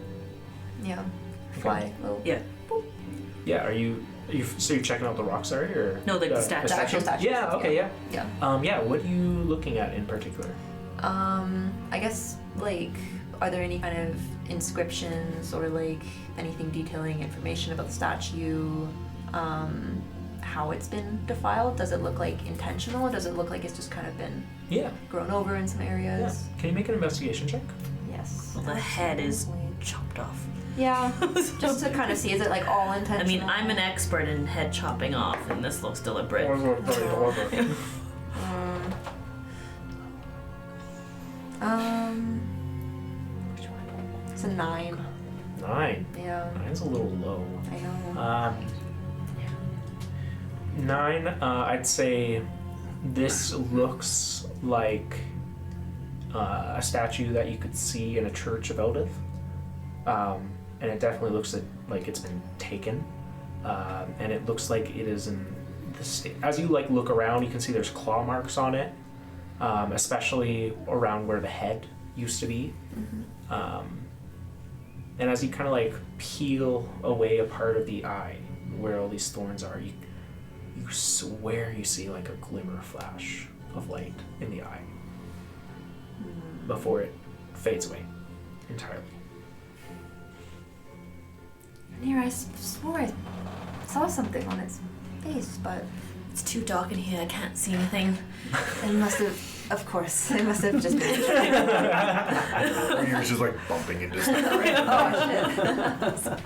Yeah. Fly. Little. Yeah. Yeah. Are you so you're checking out the rocks, sorry, or No, like the statue. The actual statue. Yeah. Okay. Yeah. Yeah. Yeah. What are you looking at in particular? I guess like, are there any kind of inscriptions or like anything detailing information about the statue? How it's been defiled? Does it look like intentional? Or does it look like it's just kind of been Yeah. grown over in some Yeah. areas? Can you make an investigation check? Yes. Well, the head is absolutely. chopped off. Yeah. Just to kind of see, is it like all I intentional? mean, I'm an expert in head chopping off, and this looks deliberate. Which one? It's a 9. 9. Yeah. 9's a little low. I know. 9, I'd say this looks like a statue that you could see in a church of Eldith. And it definitely looks like it's been taken. And it looks like it is in the state. As you like look around, you can see there's claw marks on it, especially around where the head used to be. And as you kind of like peel away a part of the eye where all these thorns are, you swear you see like a glimmer flash of light in the eye before it fades away entirely. Rhaenyra, I swore I saw something on its face, but It's too dark in here. I can't see anything. it must have, of course, it must have just been. He was just like bumping into stuff. Oh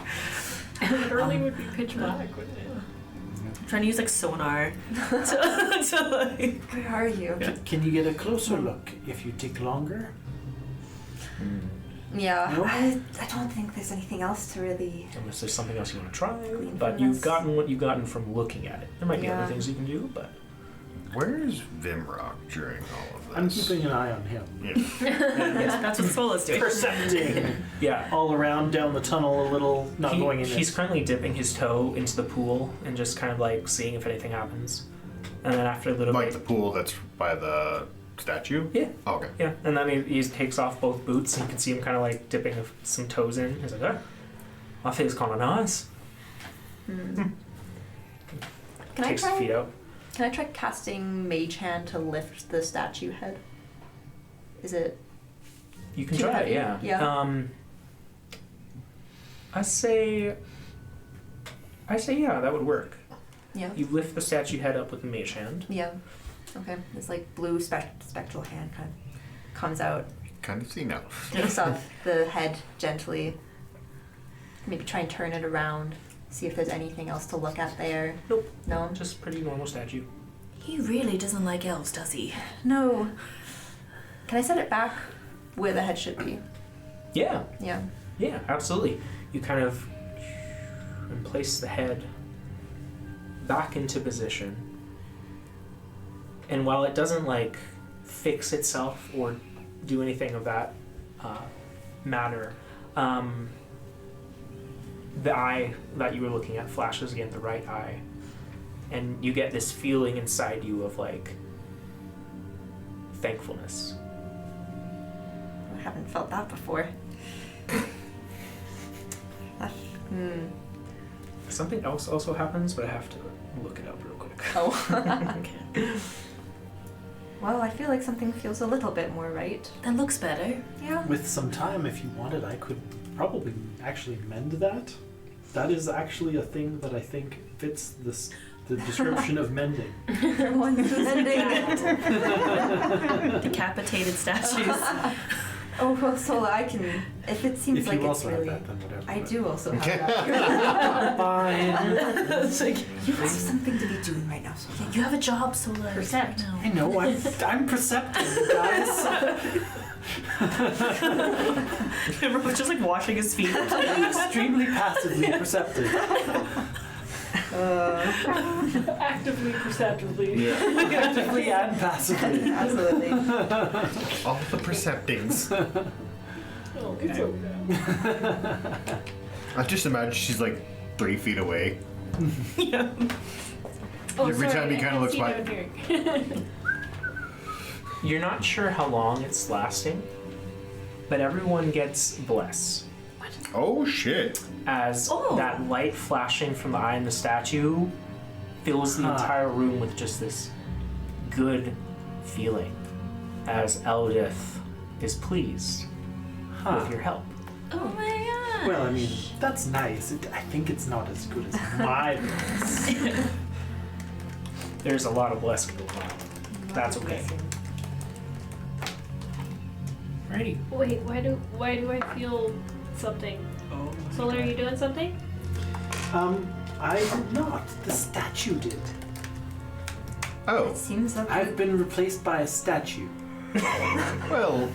shit. Early would be pitch black, wouldn't it? I'm trying to use like sonar to like. Where are you? Can you get a closer look if you take longer? Yeah. No? I don't think there's anything else to really. Unless there's something else you want to try, Glean but from you've this. gotten what you've gotten from looking at it. There might be Yeah. other things you can do, but Where is Vimrock during all of this? I'm keeping an eye on him. Yeah. Yeah, that's what Sola's doing. Percepting yeah. all around down the tunnel a little, not going in He's it. currently dipping his toe into the pool and just kind of like seeing if anything happens. And then after a little Like bit, the pool that's by the statue? yeah, Oh, okay. yeah. And then he takes off both boots and you can see him kind of like dipping some toes in. He's like, oh, I think it's kind of nice. Can I Takes his feet try? out. Can I try casting Mage Hand to lift the statue head? Is it? You can Too try it, heavy? yeah. Yeah. I say yeah, that would work. Yeah. You lift the statue head up with the mage hand. Yeah. Okay. This like blue spectral hand kind of comes out, Kind of see now. lifts up the head gently. Maybe try and turn it around. See if there's anything else to look at there. Nope. No. Just pretty normal statue. He really doesn't like elves, does he? No. Can I set it back where the head should be? Yeah. Yeah. Yeah, absolutely. You kind of and place the head back into position. And while it doesn't like fix itself or do anything of that matter, the eye that you were looking at flashes again, the right eye, and you get this feeling inside you of like thankfulness. I haven't felt that before. Something else also happens, but I have to look it up real quick. Oh. Okay. Well, I feel like something feels a little bit more right. That looks better. Yeah. With some time, if you wanted, I could probably actually mend that. That is actually a thing that I think fits the description of mending. Everyone's mending. Decapitated statues. Oh, well, Sola, I can. If it seems If like you it's also really. have that, then whatever. I do also have Okay. that. Fine. It's like, You have something to be doing right now, Sola. you have a job, Sola. Percept. No. I know, I'm perceptive, guys. Remember, was just like washing his feet. I'm extremely passively perceptive. Actively, perceptively. Actively and passively. Absolutely. All the perceptings. Oh, it's okay. I just imagine she's like 3 feet away. Yeah. Oh, Every sorry, time he I kinda can't looks see by- down here. You're not sure how long it's lasting, but everyone gets bless Oh shit. as Oh. that light flashing from the eye in the statue fills the Huh. entire room with just this good feeling as Eldith is pleased with your help. Oh my god. Well, I mean, that's nice. I think it's not as good as my bless. There's a lot of bless going on. That's okay. Righty. Wait, why do I feel something? Oh. Solar, are you doing something? I did not. The statue did. Oh, It seems like. I've been replaced by a statue. well,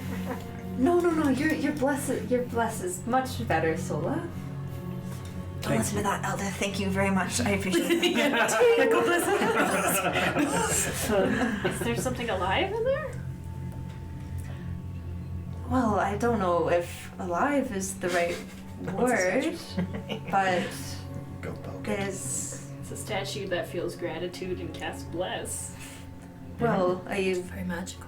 No. Your bless is much better, Sola. Don't Thank listen you. to that, Elder. Thank you very much. I appreciate it. Is there something alive in there? Well, I don't know if alive is the right word, but go poke it. there's It's a statue that feels gratitude and casts bless. well a Very magical.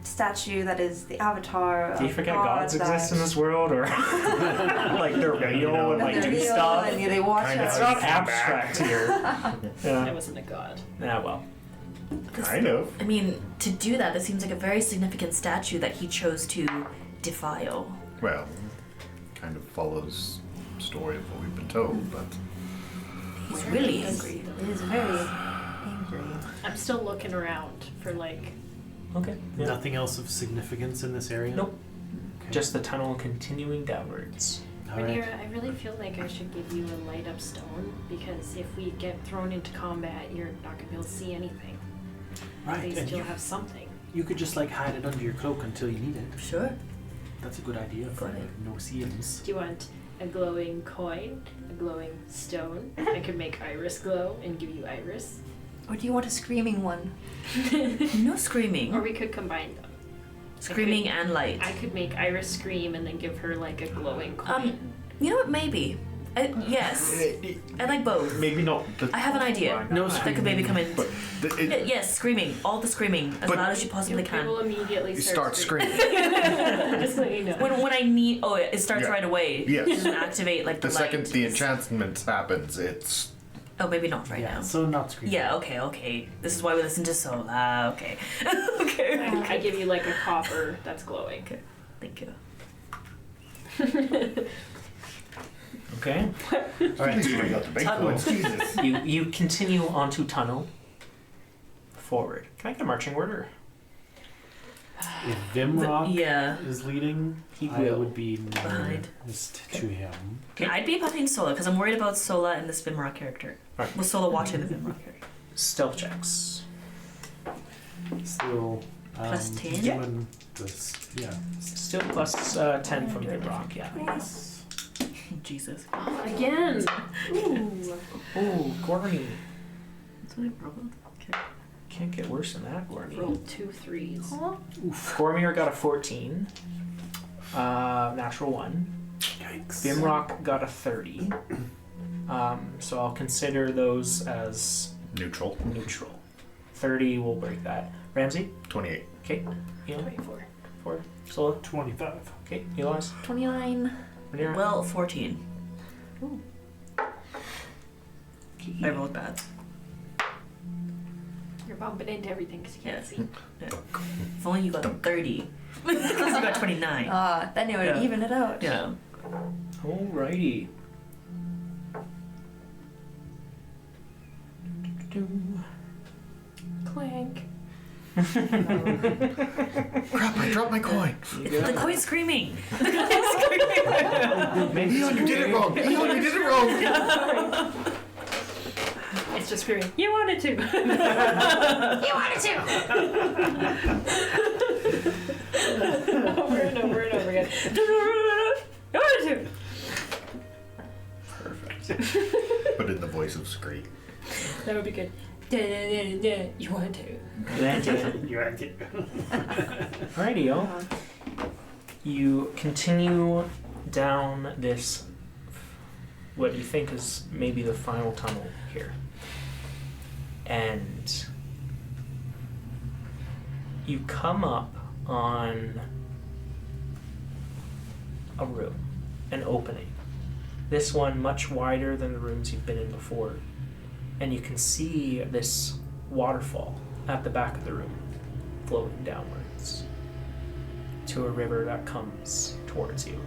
statue that is the avatar Do you of forget God gods exist in this world, or like they're real and like they're do real stuff? and they watch Kinda. It's us. not abstract here. I Yeah. wasn't a god. Yeah. Well. Kind of. I mean, to do that, this seems like a very significant statue that he chose to defile. Well, kind of follows the story of what we've been told, but He's really angry. It is very angry. I'm still looking around for like. Okay. Yeah. Nothing else of significance in this area? Nope. Okay. Just the tunnel continuing downwards. All right. Rhaenyra, I really feel like I should give you a light up stone because if we get thrown into combat, you're not gonna be able to see anything. At Right, least and you'll you, have something. you could just like hide it under your cloak until you need it. Sure. That's a good idea for Got it. like, no-see-ums. Do you want a glowing coin, a glowing stone? I could make iris glow and give you iris. Or do you want a screaming one? No screaming. Or we could combine them. Screaming and light. I could make Iris scream and then give her like a glowing coin. You know what? Maybe. Yes. I like both. maybe not. The, I have an idea. No That could maybe come in. but Yes, screaming. All the screaming. As But- loud as you possibly You can. will immediately you start start screaming. Just so you know. When I need. Oh, it starts Yeah. right away. Yes. It doesn't activate like the The light. second the enchantment happens, it's Oh, maybe not right Yeah, now. so not screaming. Yeah, okay. This is why we listen to Soul. Okay. Okay. I give you like a copper that's glowing. Thank you. Okay. All right. I got the big Tunnel. points. Jesus. You continue onto tunnel forward. Can I get a marching order? If Vimrock Yeah. is leading, He I will. would be Behind. nearest to him. Okay, I'd be behind Sola because I'm worried about Sola and the Spinrock character. Alright. With Sola watching the Vimrock character. Stealth checks. Still. Plus 10? Doing this. Yeah. Still plus 10 from the rock, yeah. Jesus. Again. Ooh. Ooh, Gormy. That's what I rolled. Okay. Can't get worse than that, Gormy. Rolled 2 3s. Gormier got a 14. Natural 1. Yikes. Bimrock got a 30. So I'll consider those as Neutral. neutral. 30 will break that. Ramsey? 28. Okay. Eli? 24. 4. Sola? 25. Okay. Eli's? 29. Rhaenyra? Well, 14. I rolled bad. You're bumping into everything because you can't Yeah. see. If only you got 30. Because you got 29. Then it would Yeah. even it out. Yeah. Alrighty. Clank. Crap, I dropped my coin. The coin's screaming. Maybe Eon, you did it wrong. Eon, you did it wrong. It's just screaming. You wanted to. You wanted to! Over and over and over again. You wanted to. Perfect. But in the voice of Scream. That would be good. You wanted to. You're at it. Rightio. You continue down this, what you think is maybe the final tunnel here. And you come up on a room, an opening. This one much wider than the rooms you've been in before. And you can see this waterfall at the back of the room, flowing downwards to a river that comes towards you.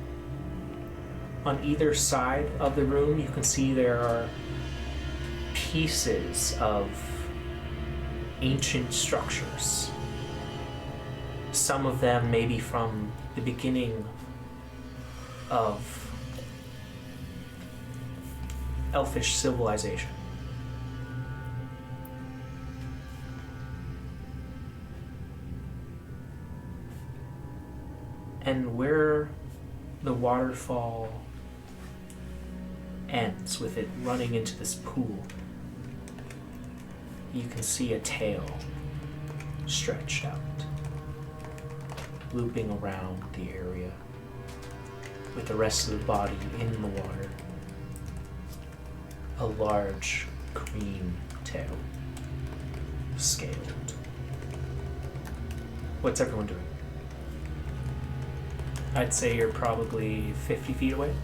On either side of the room, you can see there are pieces of ancient structures. Some of them maybe from the beginning of elfish civilization. And where the waterfall ends, with it running into this pool, you can see a tail stretched out, looping around the area, with the rest of the body in the water. A large green tail, scaled. What's everyone doing? I'd say you're probably 50 feet away.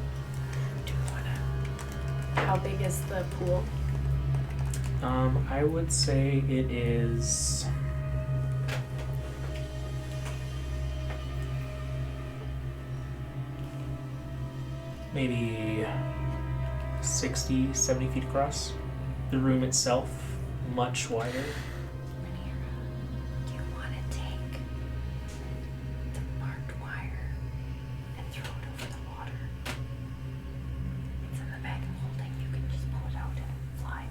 How big is the pool? I would say it is maybe 60, 70 feet across. The room itself, much wider. Do you want to take the barbed wire and throw it over the water? It's in the bag I'm holding. You can just pull it out and fly.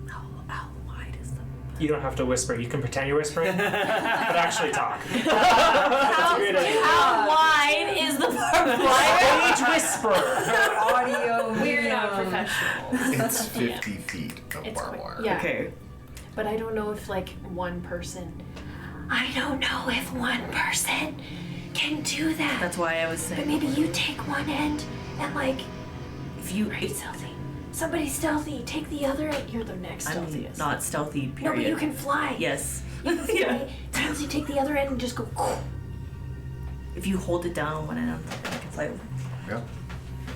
How wide is the... You don't have to whisper. You can pretend you're whispering, but actually talk. How wide is the barbed wire? Stage whisper. Audio. We're not professionals. It's 50 feet of It's barbed quick. wire. Yeah. Okay. But I don't know if like one person. I don't know if one person can do that. That's why I was saying. But maybe you take one end and like, If you. right, stealthy. Somebody stealthy, take the other end. You're the next I'm stealthiest. not stealthy, No, period. but you can fly. Yes. You can Yeah. fly. Stealthy, take the other end and just go. If you hold it down on one end, I can fly over. Yeah.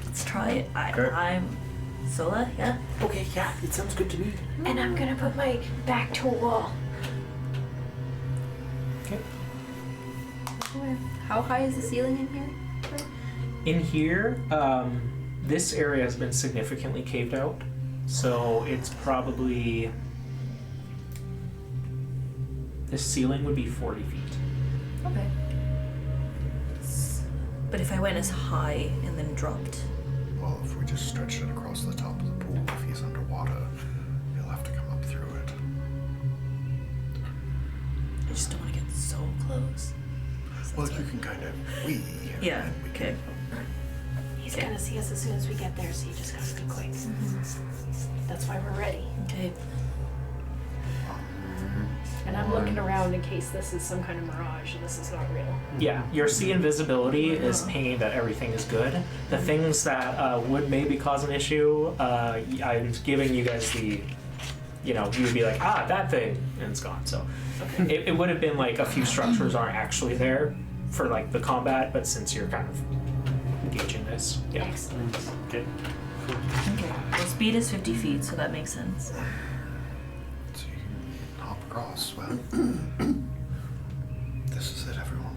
Let's try it. Okay. I'm Sola, yeah? Okay, yeah, it sounds good to me. And I'm gonna put my back to a wall. Okay. How high is the ceiling in here? In here, this area has been significantly caved out, so it's probably... This ceiling would be 40 feet. Okay. But if I went as high and then dropped, Well, if we just stretched it across the top of the pool, if he's underwater, he'll have to come up through it. I just don't want to get so close. Well, you can kind of wee. Yeah. and we Okay. He's gonna see us as soon as we get there, so you just gotta be quick. That's why we're ready. Okay. And I'm looking around in case this is some kind of mirage and this is not real. Yeah, your sea invisibility is pinging that everything is good. The things that would maybe cause an issue, I'm giving you guys the, you would be like, that thing, and it's gone. So it would have been like a few structures aren't actually there for like the combat, but since you're kind of engaging this, yeah. Excellent. Okay. Okay. Well, speed is 50 feet, so that makes sense. So you can hop across. Well, this is it, everyone.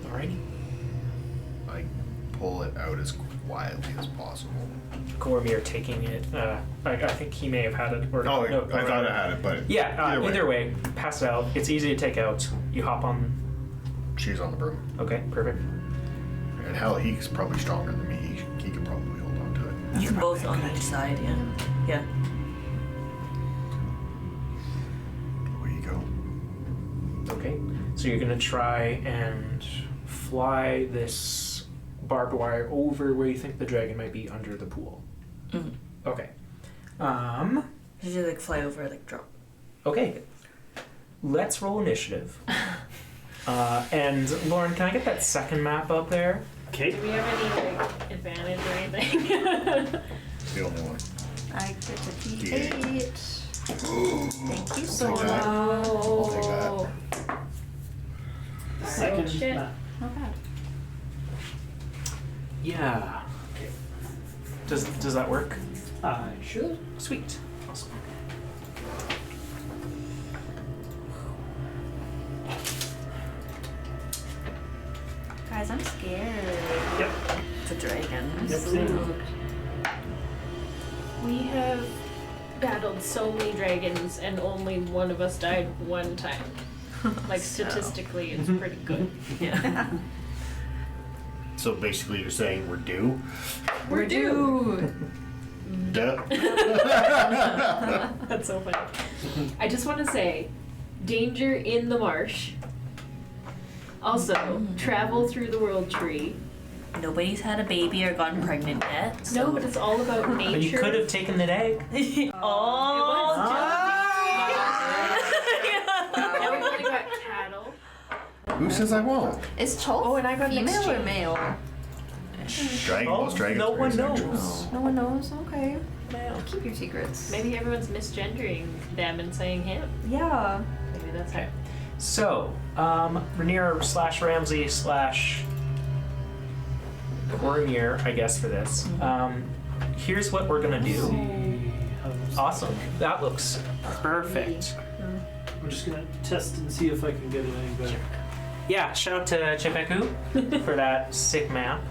Alrighty. I pull it out as quietly as possible. Cormier taking it. I think he may have had it. Or Oh, no, I thought I had it, but Yeah, either way, pass it out. It's easy to take out. You hop on. she's on the broom. Okay, perfect. And hell, he's probably stronger than me. He could probably hold on to it. You can both on each side, yeah. Yeah. Away you go. Okay, so you're gonna try and fly this barbed wire over where you think the dragon might be under the pool. Mm-hmm. Okay. You should like fly over, like drop. Okay. Let's roll initiative. And Loren, can I get that second map up there? Okay. Do we have any like advantage or anything? It's the only one. I get a D8. D8. Thank you so Take much. that. I'll take that. Second shit. map. Not bad. Yeah. Does that work? I should. Sweet. Awesome. Guys, I'm scared. Yep. The dragons. Yep. Same. We have battled so many dragons and only one of us died one time. Like statistically, it's pretty good. Yeah. So basically, you're saying we're due? We're due. Duh. That's so funny. I just want to say, danger in the marsh. Also, travel through the world tree. Nobody's had a baby or gotten pregnant yet. So. No, but it's all about nature. But you could have taken the egg. Oh. Now we've only got cattle. Who says I won't? Is Chol Oh, and I got an female or exchange. male? Most dragons no one raise their knows. children. No one knows. Okay. Male. Keep your secrets. Maybe everyone's misgendering them and saying him. Yeah. Maybe that's Okay. So, Rhaenyra/Ramsey/ Cormier, I guess, for this. Here's what we're gonna do. Awesome. That looks perfect. I'm just gonna test and see if I can get it any better. Yeah, shout out to Chepeku for that sick map.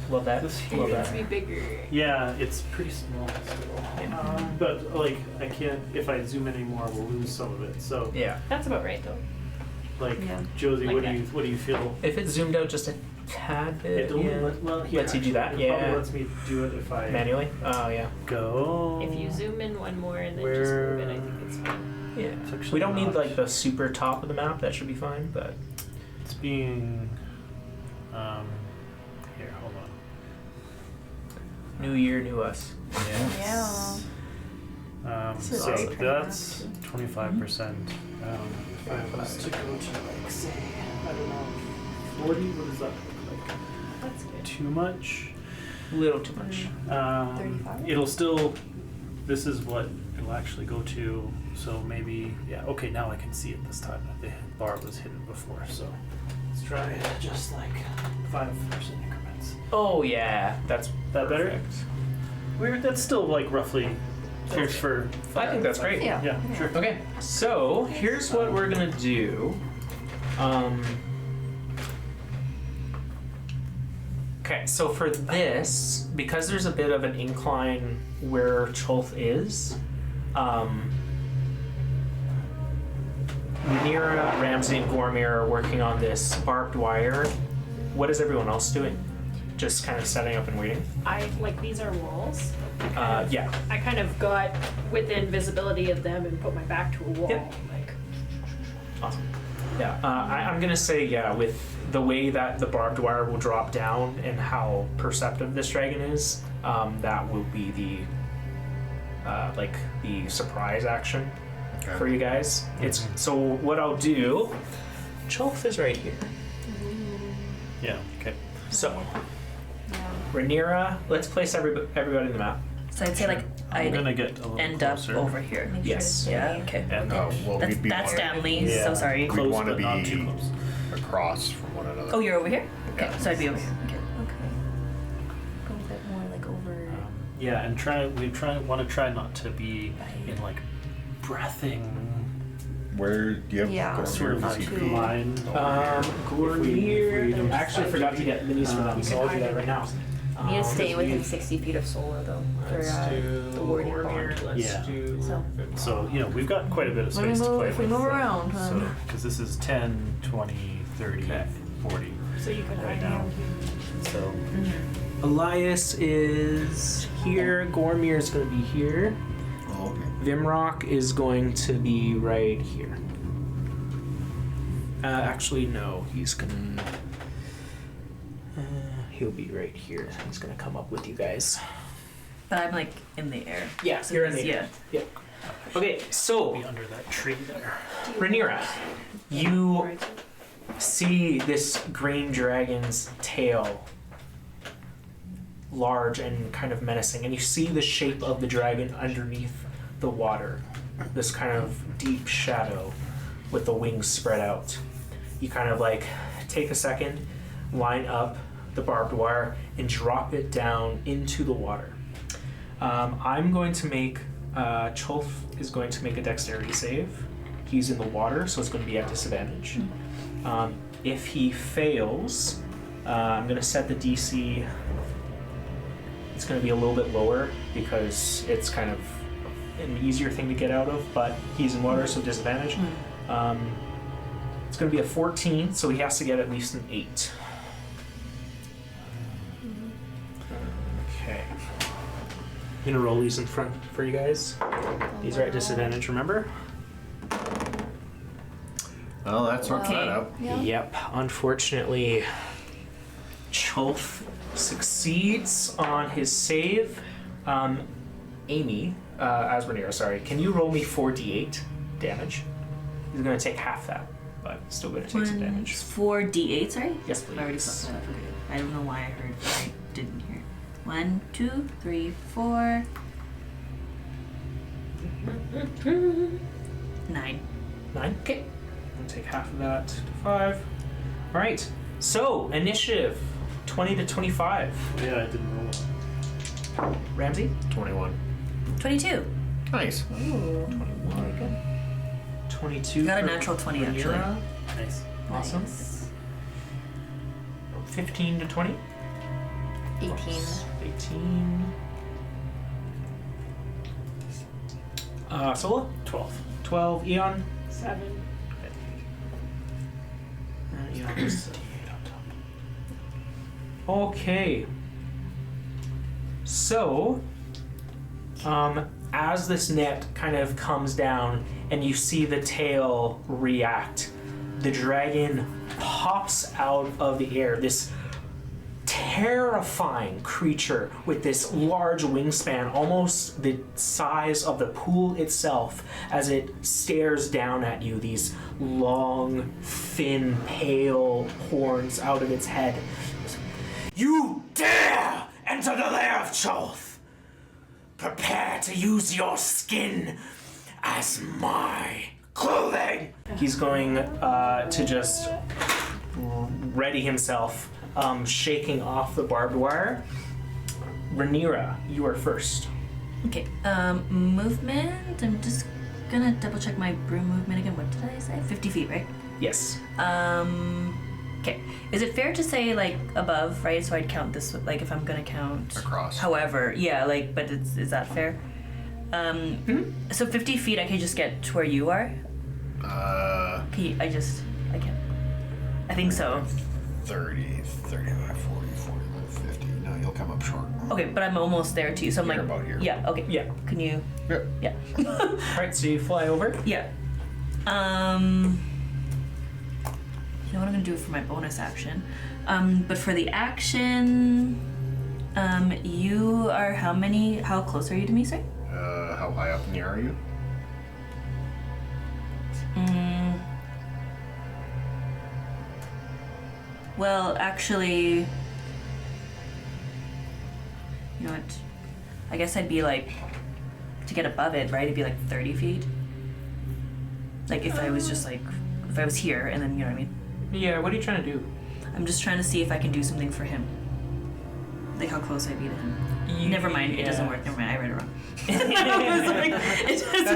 Love that. This Love it. Needs to that. be bigger. Yeah, it's pretty small still. But like, I can't. If I zoom in anymore, we'll lose some of it. So, Yeah. That's about right, though. like, Yeah. Josie, Like what that. do you feel? If it's zoomed out just a tad bit, It only yeah. well, here, Lets you do that? actually, it Yeah. probably lets me do it if I Manually? Oh, yeah. go. If you zoom in one more and then just move it, I think it's fine. Yeah. It's actually We don't need not. like the super top of the map. That should be fine. But It's being. Here, hold on. new year, new us. Yeah. This is So very that's 25%. If I was to go to like say, I don't know, 40. What does that look like? That's good. Too much. A little too much. 35? It'll still. This is what it'll actually go to. So maybe, yeah. Okay, now I can see it this time. The bar was hidden before, so let's try just like 5% increments. Oh yeah, that's That better? perfect. Weird. That's still like roughly for. I think that's great. Yeah. Yeah, sure. Okay, so here's what we're gonna do. Okay, so for this, because there's a bit of an incline where Cholth is, Rhaenyra, Ramsey, and Gormir are working on this barbed wire. What is everyone else doing? Just kind of setting up and waiting? These are walls. Yeah. I kind of got within visibility of them and put my back to a wall. Yep. Awesome. Yeah, I'm gonna say, yeah, with the way that the barbed wire will drop down and how perceptive this dragon is, that will be the surprise action for you guys. It's so what I'll do. Cholth is right here. Yeah. Okay. So, Rhaenyra, let's place everybody in the map. So I'd say like I'm gonna I'd get a little end closer. up over here. Make Yes. Sure Yeah. Okay. And Well, That's we'd be that's more- Stanley. Yeah. So sorry. We'd Close, want to but not too be close. across from one another. Oh, you're over here. Okay. Yeah. So I'd be over here. Okay. Okay. Go a bit more like over. Yeah, and want to try not to be in like breathing Where do you have Yeah. sort of like Two. line. Gormir. don't I actually forgot to get minis for them, so I'll do that right now. You need to stay within 60 feet of Solar though for Let's do the warding Gormir, bond. let's Yeah. do So, we've got quite a bit of When we space to move- play if we with. move around, So, because this is 10, 20, 30, 40 So you can right hide now. down here. So, Elias is here. Gormir is going to be here. Oh, okay. Vimrock is going to be right here. Actually, no. He's gonna. He'll be right here. He's gonna come up with you guys. But I'm like in the air. Yeah, you're in the Yeah. Yeah. Okay, so be under that tree there. Rhaenyra, you see this green dragon's tail, large and kind of menacing, and you see the shape of the dragon underneath the water. This kind of deep shadow with the wings spread out. You kind of like take a second, line up the barbed wire, and drop it down into the water. I'm going to make, Cholth is going to make a dexterity save. He's in the water, so it's going to be at disadvantage. If he fails, I'm going to set the DC. It's going to be a little bit lower because it's kind of an easier thing to get out of, but he's in water, so disadvantage. It's going to be a 14, so he has to get at least an 8. Okay. I'm going to roll these in front for you guys. These are at disadvantage, remember? Well, that sorts Okay. that out. Yeah. Yep. Unfortunately, Cholth succeeds on his save. Amy, as Rhaenyra, sorry, can you roll me 4d8 damage? He's going to take half that, but still going to take some damage. 4 d8. Sorry. Yes, please. I already saw that. Okay. I don't know why I heard, but I didn't hear. 1, 2, 3, 4. 9. 9? Okay. I'll take half of that to 5. All right. So, initiative 20 to 25. Yeah, I didn't roll. Ramsey? 21. 22. Nice. 21. 22. Got a for natural 20 Rhaenyra. actually. Nice. Awesome. 15 to 20. 18. 18. Sola? 12. 12. Eon? 7. Eon is 8 on top. Okay. So, as this net kind of comes down and you see the tail react, the dragon pops out of the air. This terrifying creature with this large wingspan, almost the size of the pool itself, as it stares down at you, these long, thin, pale horns out of its head. You dare enter the lair of Cholth! Prepare to use your skin as my clothing! He's going to just ready himself, shaking off the barbed wire. Rhaenyra, you are first. Okay. Movement. I'm just gonna double check my broom movement again. What did I say? 50 feet, right? Yes. Okay. Is it fair to say like above, right? So I'd count this like if I'm gonna count Across. However, yeah, like, but is that fair? So 50 feet, I could just get to where you are. I can't. I think so. 30, 35, 40, 45, 50. No, you'll come up short. Okay, but I'm almost there too. So I'm You're like, about here. yeah. Okay. Yeah. Can you? Yep. Yeah. Alright, so you fly over. Yeah. You know what I'm gonna do for my bonus action. But for the action, you are how close are you to me, sir? How high up in the air are you? Well, actually, you know what? I guess I'd be like, to get above it, right? It'd be like 30 feet. Like if I was just like, if I was here and then, you know what I mean? Yeah, what are you trying to do? I'm just trying to see if I can do something for him. Like how close I'd be to him. Never mind, it doesn't work. Never mind, I read it wrong.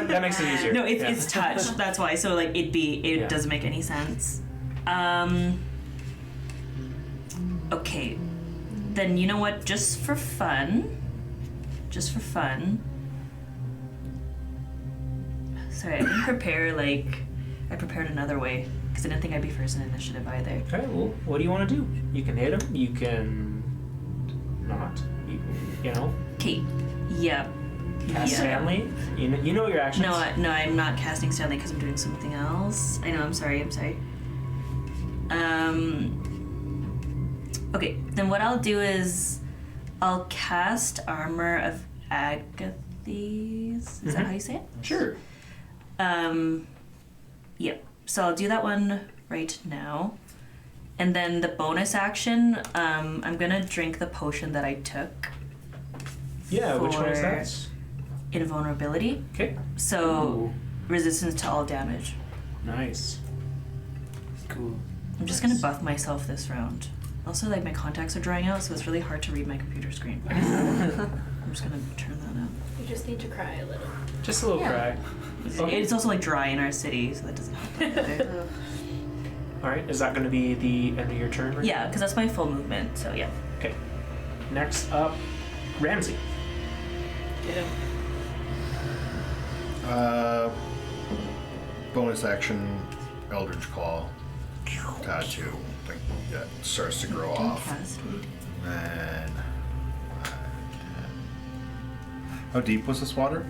That makes it easier. No, it's touch. That's why. So like it Yeah. doesn't make any sense. Okay, then you know what? Just for fun. Sorry, I didn't prepare I prepared another way because I didn't think I'd be first in initiative either. Okay, well, what do you want to do? You can hit him. You can not. You know. Okay. Yeah. Cast Stanley. You know your actions. No, I'm not casting Stanley because I'm doing something else. I know. I'm sorry. Okay, then what I'll do is I'll cast Armor of Agathes. Is that how you say it? Sure. Yep. So I'll do that one right now. And then the bonus action, I'm gonna drink the potion that I took. Yeah, which one is for that? Invulnerability. Okay. So resistance to all damage. Nice. Cool. I'm just gonna buff myself this round. Also, like my contacts are drying out, so it's really hard to read my computer screen. I'm just gonna turn that up. You just need to cry a little. Just a little cry. Okay. It's also like dry in our city, so that doesn't help. either. All right. Is that going to be the end of your turn? Right? Yeah, because that's my full movement. So yeah. Okay. Next up, Ramsey. Get him. Bonus action, Eldritch Claw. Tattoo. I think that starts to grow off. And how deep was this water?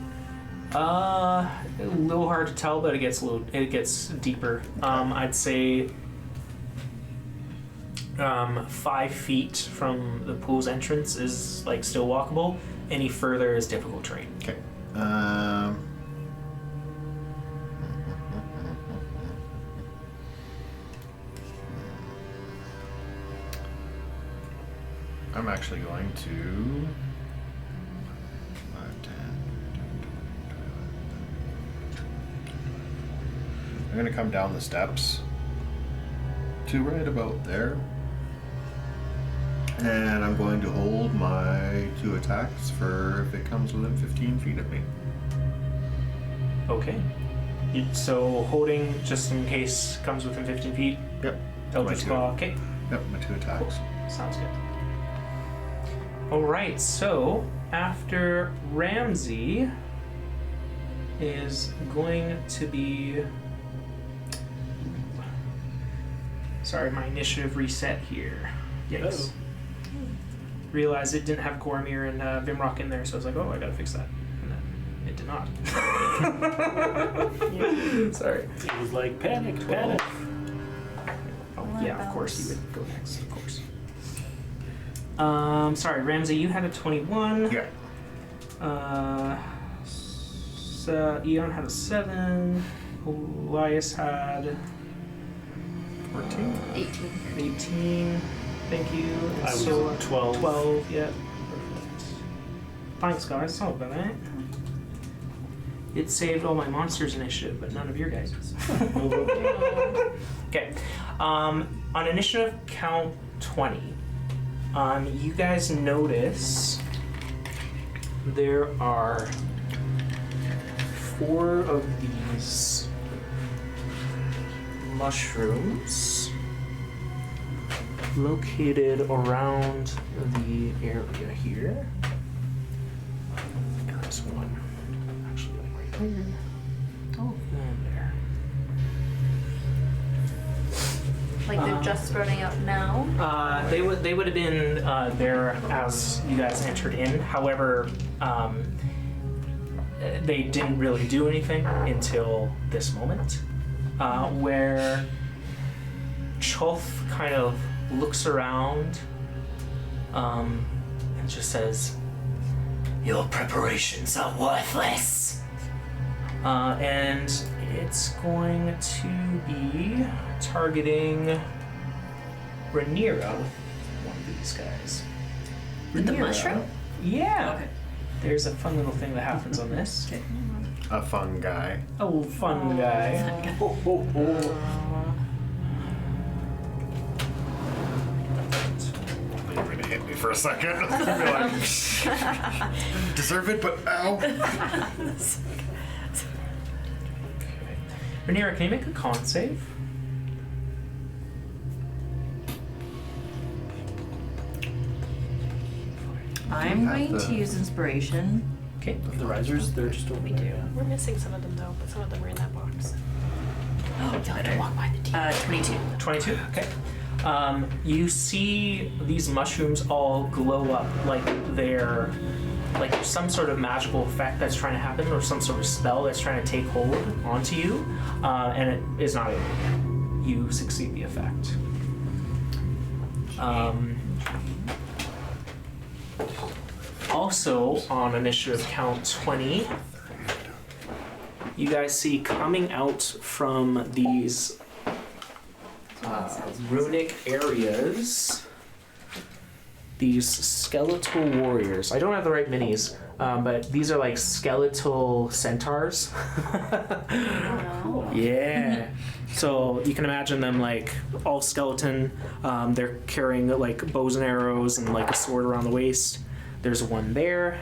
A little hard to tell, but it gets deeper. I'd say 5 feet from the pool's entrance is like still walkable. Any further is difficult terrain. Okay. I'm actually going to 5, 10. I'm going to come down the steps to right about there. And I'm going to hold my 2 attacks for if it comes within 15 feet of me. Okay. So holding just in case comes within 15 feet. Yep. Eldritch Claw. Okay. Yep, my 2 attacks. Sounds good. Alright, so after Ramsey is going to be... Sorry, my initiative reset here. Yikes. Realized it didn't have Gormir and Vimrock in there, so I was like, oh, I gotta fix that. And then it did not. Sorry. It was like panic. Oh, yeah, of course you would go next, of course. Sorry, Ramsey, you had a 21. Yeah. So Eon had a 7. Elias had 14. 18. Thank you. And I was so 12. 12, yeah. Perfect. Thanks, guys. It's all about it. It saved all my monsters initiative, but none of your guys's. Okay. On initiative count 20, you guys notice there are 4 of these mushrooms located around the area here. There's one actually like right there. Oh, and there. Like they're just sprouting up now? They would have been there as you guys entered in. However, they didn't really do anything until this moment, where Choth kind of looks around and just says, "Your preparations are worthless." And it's going to be targeting Rhaenyra with one of these guys. With the Rhaenyra- mushroom? Yeah. Okay. There's a fun little thing that happens on this. Okay. A fun guy. Oh, fun guy. Oh, oh, oh. You were gonna hit me for a second. You're like, deserve it, but ow. Rhaenyra, can you make a con save? I'm have going the- to use inspiration. Okay. The risers, they're just over We there. do. We're missing some of them though, but some of them are in that box. Oh, better. Walk by the 22. 22. Okay. You see these mushrooms all glow up like they're like there's some sort of magical effect that's trying to happen, or some sort of spell that's trying to take hold onto you, and it is not able. You succeed the effect. Also, on initiative count 20, you guys see coming out from these runic areas, these skeletal warriors. I don't have the right minis, but these are like skeletal centaurs. Yeah. So you can imagine them like all skeleton. They're carrying like bows and arrows and like a sword around the waist. There's one there,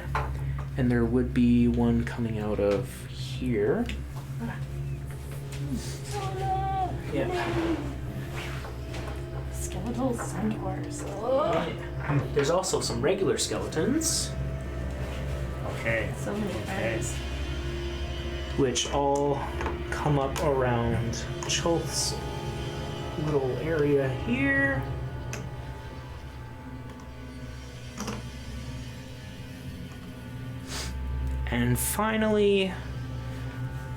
and there would be one coming out of here. Yeah. Skeletal centaurs. There's also some regular skeletons, Okay. So many eyes. which all come up around Choth's little area here. And finally,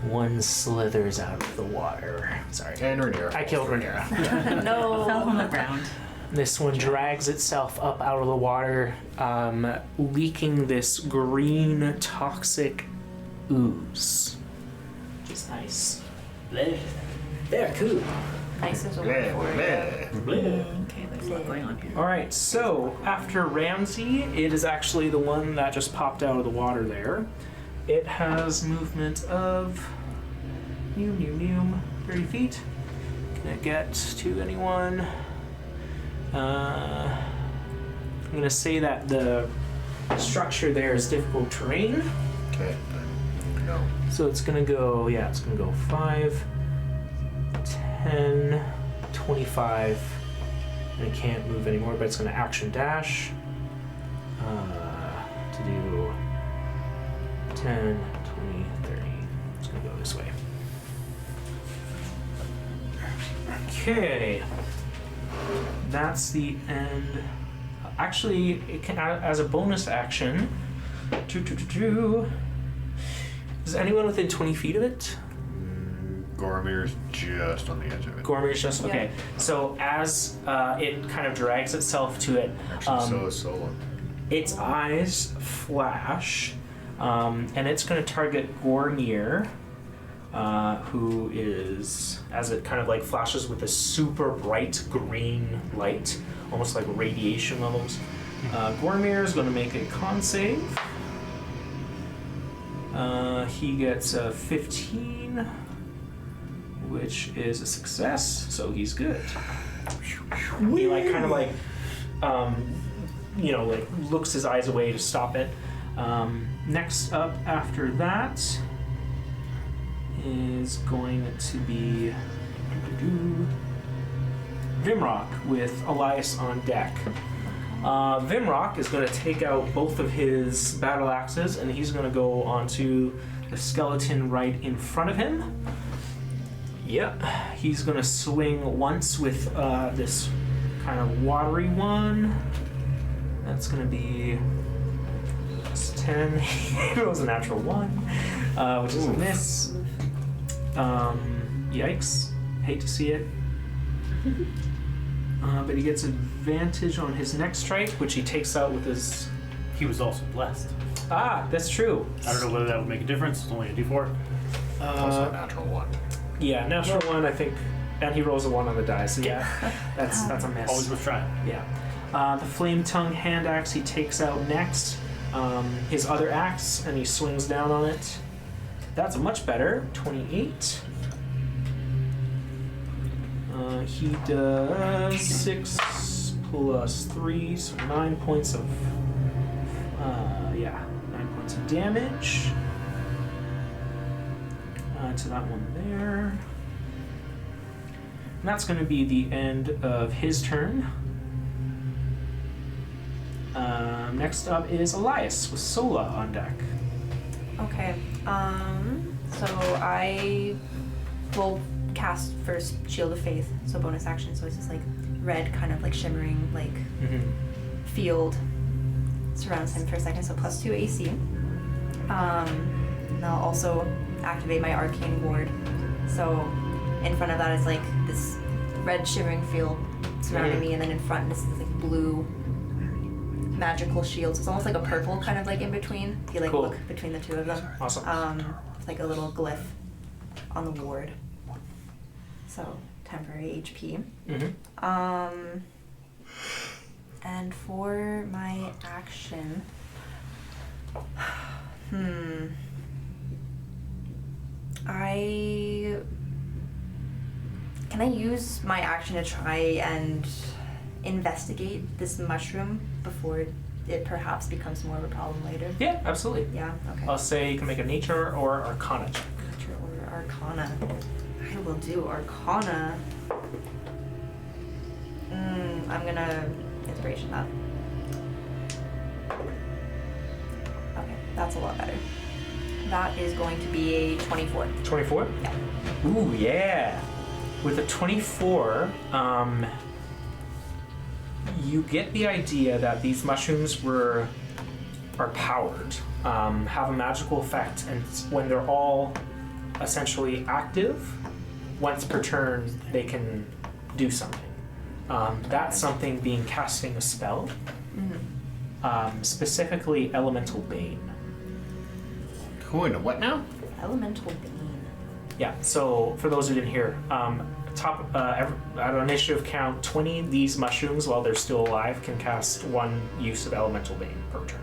one slithers out of the water. Sorry. And Rhaenyra. I killed Rhaenyra. No. Fell on the ground. This one drags itself up out of the water, leaking this green toxic ooze. Which is nice. Bleh. Very cool. Nice as a Bleh, word for it. bleh. Okay, there's a lot going on here. Alright, so after Ramsey, it is actually the one that just popped out of the water there. It has movement of 30 feet. Can it get to anyone? I'm gonna say that the structure there is difficult terrain. Okay. No. So it's gonna go, it's gonna go 5, 10, 25, and it can't move anymore, but it's gonna action dash to do 10, 20, 30. It's gonna go this way. Okay. That's the end. Actually, it can, as a bonus action, is anyone within 20 feet of it? Goromir's just on the edge of it. Gormir's just okay. So as it kind of drags itself to it, Actually, so is Solo. its eyes flash, and it's going to target Gormir, who is, as it kind of like flashes with a super bright green light, almost like radiation levels. Gormir is going to make a con save. He gets a 15, which is a success, so he's good. He like kind of like, like looks his eyes away to stop it. Next up after that is going to be Vimrock with Elias on deck. Vimrock is going to take out both of his battle axes, and he's going to go onto the skeleton right in front of him. Yep, he's going to swing once with this kind of watery one. That's going to be 10. He rolls a natural 1, which is a miss. Yikes. Hate to see it. But he gets advantage on his next strike, which he takes out with his... He was also blessed. Ah, that's true. I don't know whether that would make a difference. It's only a d4. Also a natural 1. Yeah, natural 1, I think. And he rolls a 1 on the die, so yeah, that's a miss. Always worth trying. Yeah. The flame tongue hand axe he takes out next. His other axe, and he swings down on it. That's much better. 28. He does 6 plus 3, so 9 points of 9 points of damage to that one there. And that's going to be the end of his turn. Next up is Elias with Sola on deck. Okay. So I will cast first Shield of Faith, so bonus action. So it's just like red, kind of like shimmering, like field surrounds him for a second. So +2 AC. And I'll also activate my Arcane Ward. So in front of that is like this red shimmering field surrounding me, and then in front this is like blue magical shields. It's almost like a purple kind of like in between. If you like look between the two of them. Awesome. It's like a little glyph on the ward. So temporary HP. And for my action, can I use my action to try and investigate this mushroom before it perhaps becomes more of a problem later? Yeah, absolutely. Yeah, okay. I'll say you can make a nature or arcana check. Nature or arcana. I will do arcana. I'm gonna inspiration that. Okay, that's a lot better. That is going to be a 24. 24? Yeah. Ooh, yeah. With a 24, you get the idea that these mushrooms are powered, have a magical effect, and when they're all essentially active, once per turn, they can do something. That's something being casting a spell, specifically Elemental Bane. Cool, and what now? Elemental Bane. Yeah, so for those who didn't hear, at an initiative count 20, these mushrooms, while they're still alive, can cast 1 use of Elemental Bane per turn.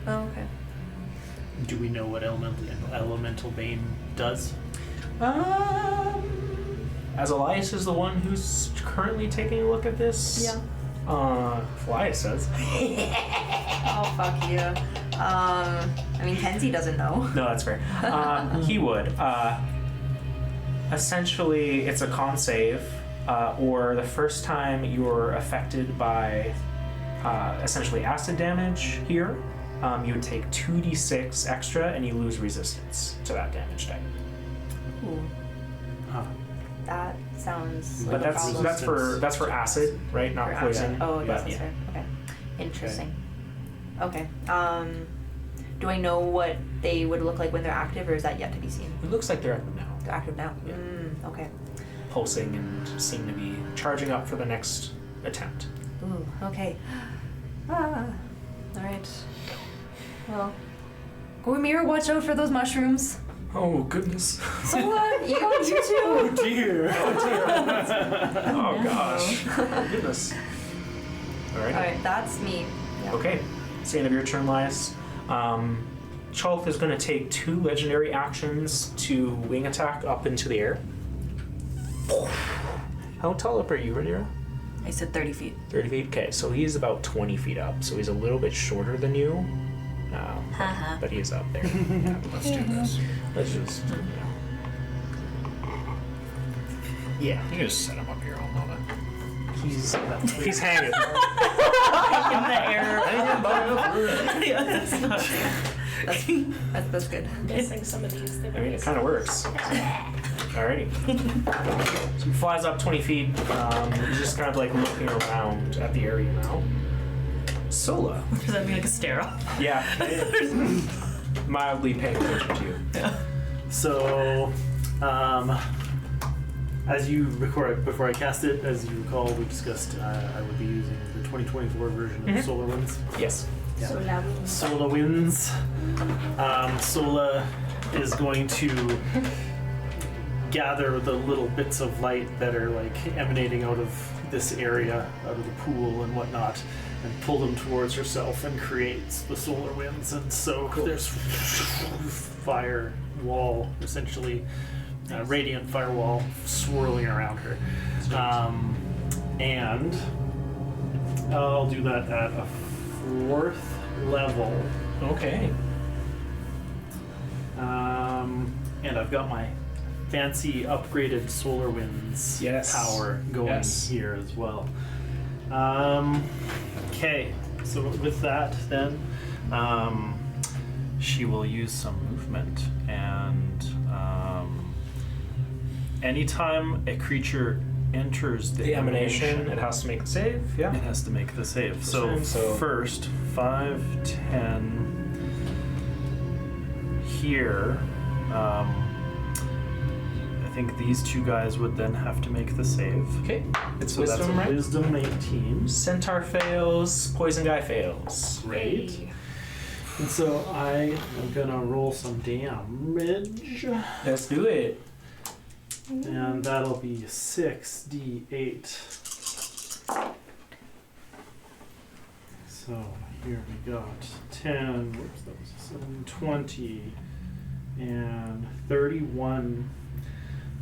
Oh, okay. Do we know what Elemental Bane does? As Elias is the one who's currently taking a look at this. Yeah. Elias says. Oh, fuck you. I mean, Kenzie doesn't know. No, that's fair. He would. Essentially, it's a con save, or the first time you're affected by essentially acid damage here, you would take 2d6 extra and you lose resistance to that damage type. Ooh. Huh. That sounds like But a problem. that's for acid, right? Not For poison. acid. Oh, that's yeah. fair. Okay. Interesting. Okay. Do I know what they would look like when they're active, or is that yet to be seen? It looks like they're active now, They're active now. Yeah. Okay. pulsing and seem to be charging up for the next attempt. Ooh. Okay. All right. Well, Gormir, watch out for those mushrooms. Oh goodness. So what? You too. Oh dear. Oh gosh. Goodness. All right. All right, that's me. Yeah. Okay. It's the end of your turn, Lias. Chalk is going to take 2 legendary actions to wing attack up into the air. How tall up are you, Rhaenyra? I said 30 feet. 30 feet? Okay, so he's about 20 feet up, so he's a little bit shorter than you. But he's up there. Let's do this. Let's just, Yeah. You can just set him up here all moment. He's hanging. In the air. Yeah, that's not. That's good. Missing some of these. I mean, it kind of works. Alrighty. So he flies up 20 feet. He's just kind of like looking around at the area now. Sola. Does that mean like a stare off? Yeah. Mildly paying attention to you. So, as you before I cast it, as you recall, we discussed I would be using the 2024 version of Solar Winds. Yes. Yeah. So Solar Winds. Sola is going to gather the little bits of light that are like emanating out of this area, out of the pool and whatnot, and pull them towards herself and creates the solar winds. And so there's fire wall, essentially, radiant firewall swirling around her. And I'll do that at a 4th level. Okay. And I've got my fancy upgraded solar winds power going here as well. Okay, so with that then, she will use some movement, and anytime a creature enters the emanation, it has to make the save. Yeah. it has to make the save. So first, 5, 10 here. I think these two guys would then have to make the save. Okay. It's So wisdom, that's a right? wisdom 18. Centaur fails. Poison guy fails. Great. And so I am gonna roll some damage, Let's do it. and that'll be 6d8. So here we got 10, whoops, that was 7, 20, and 31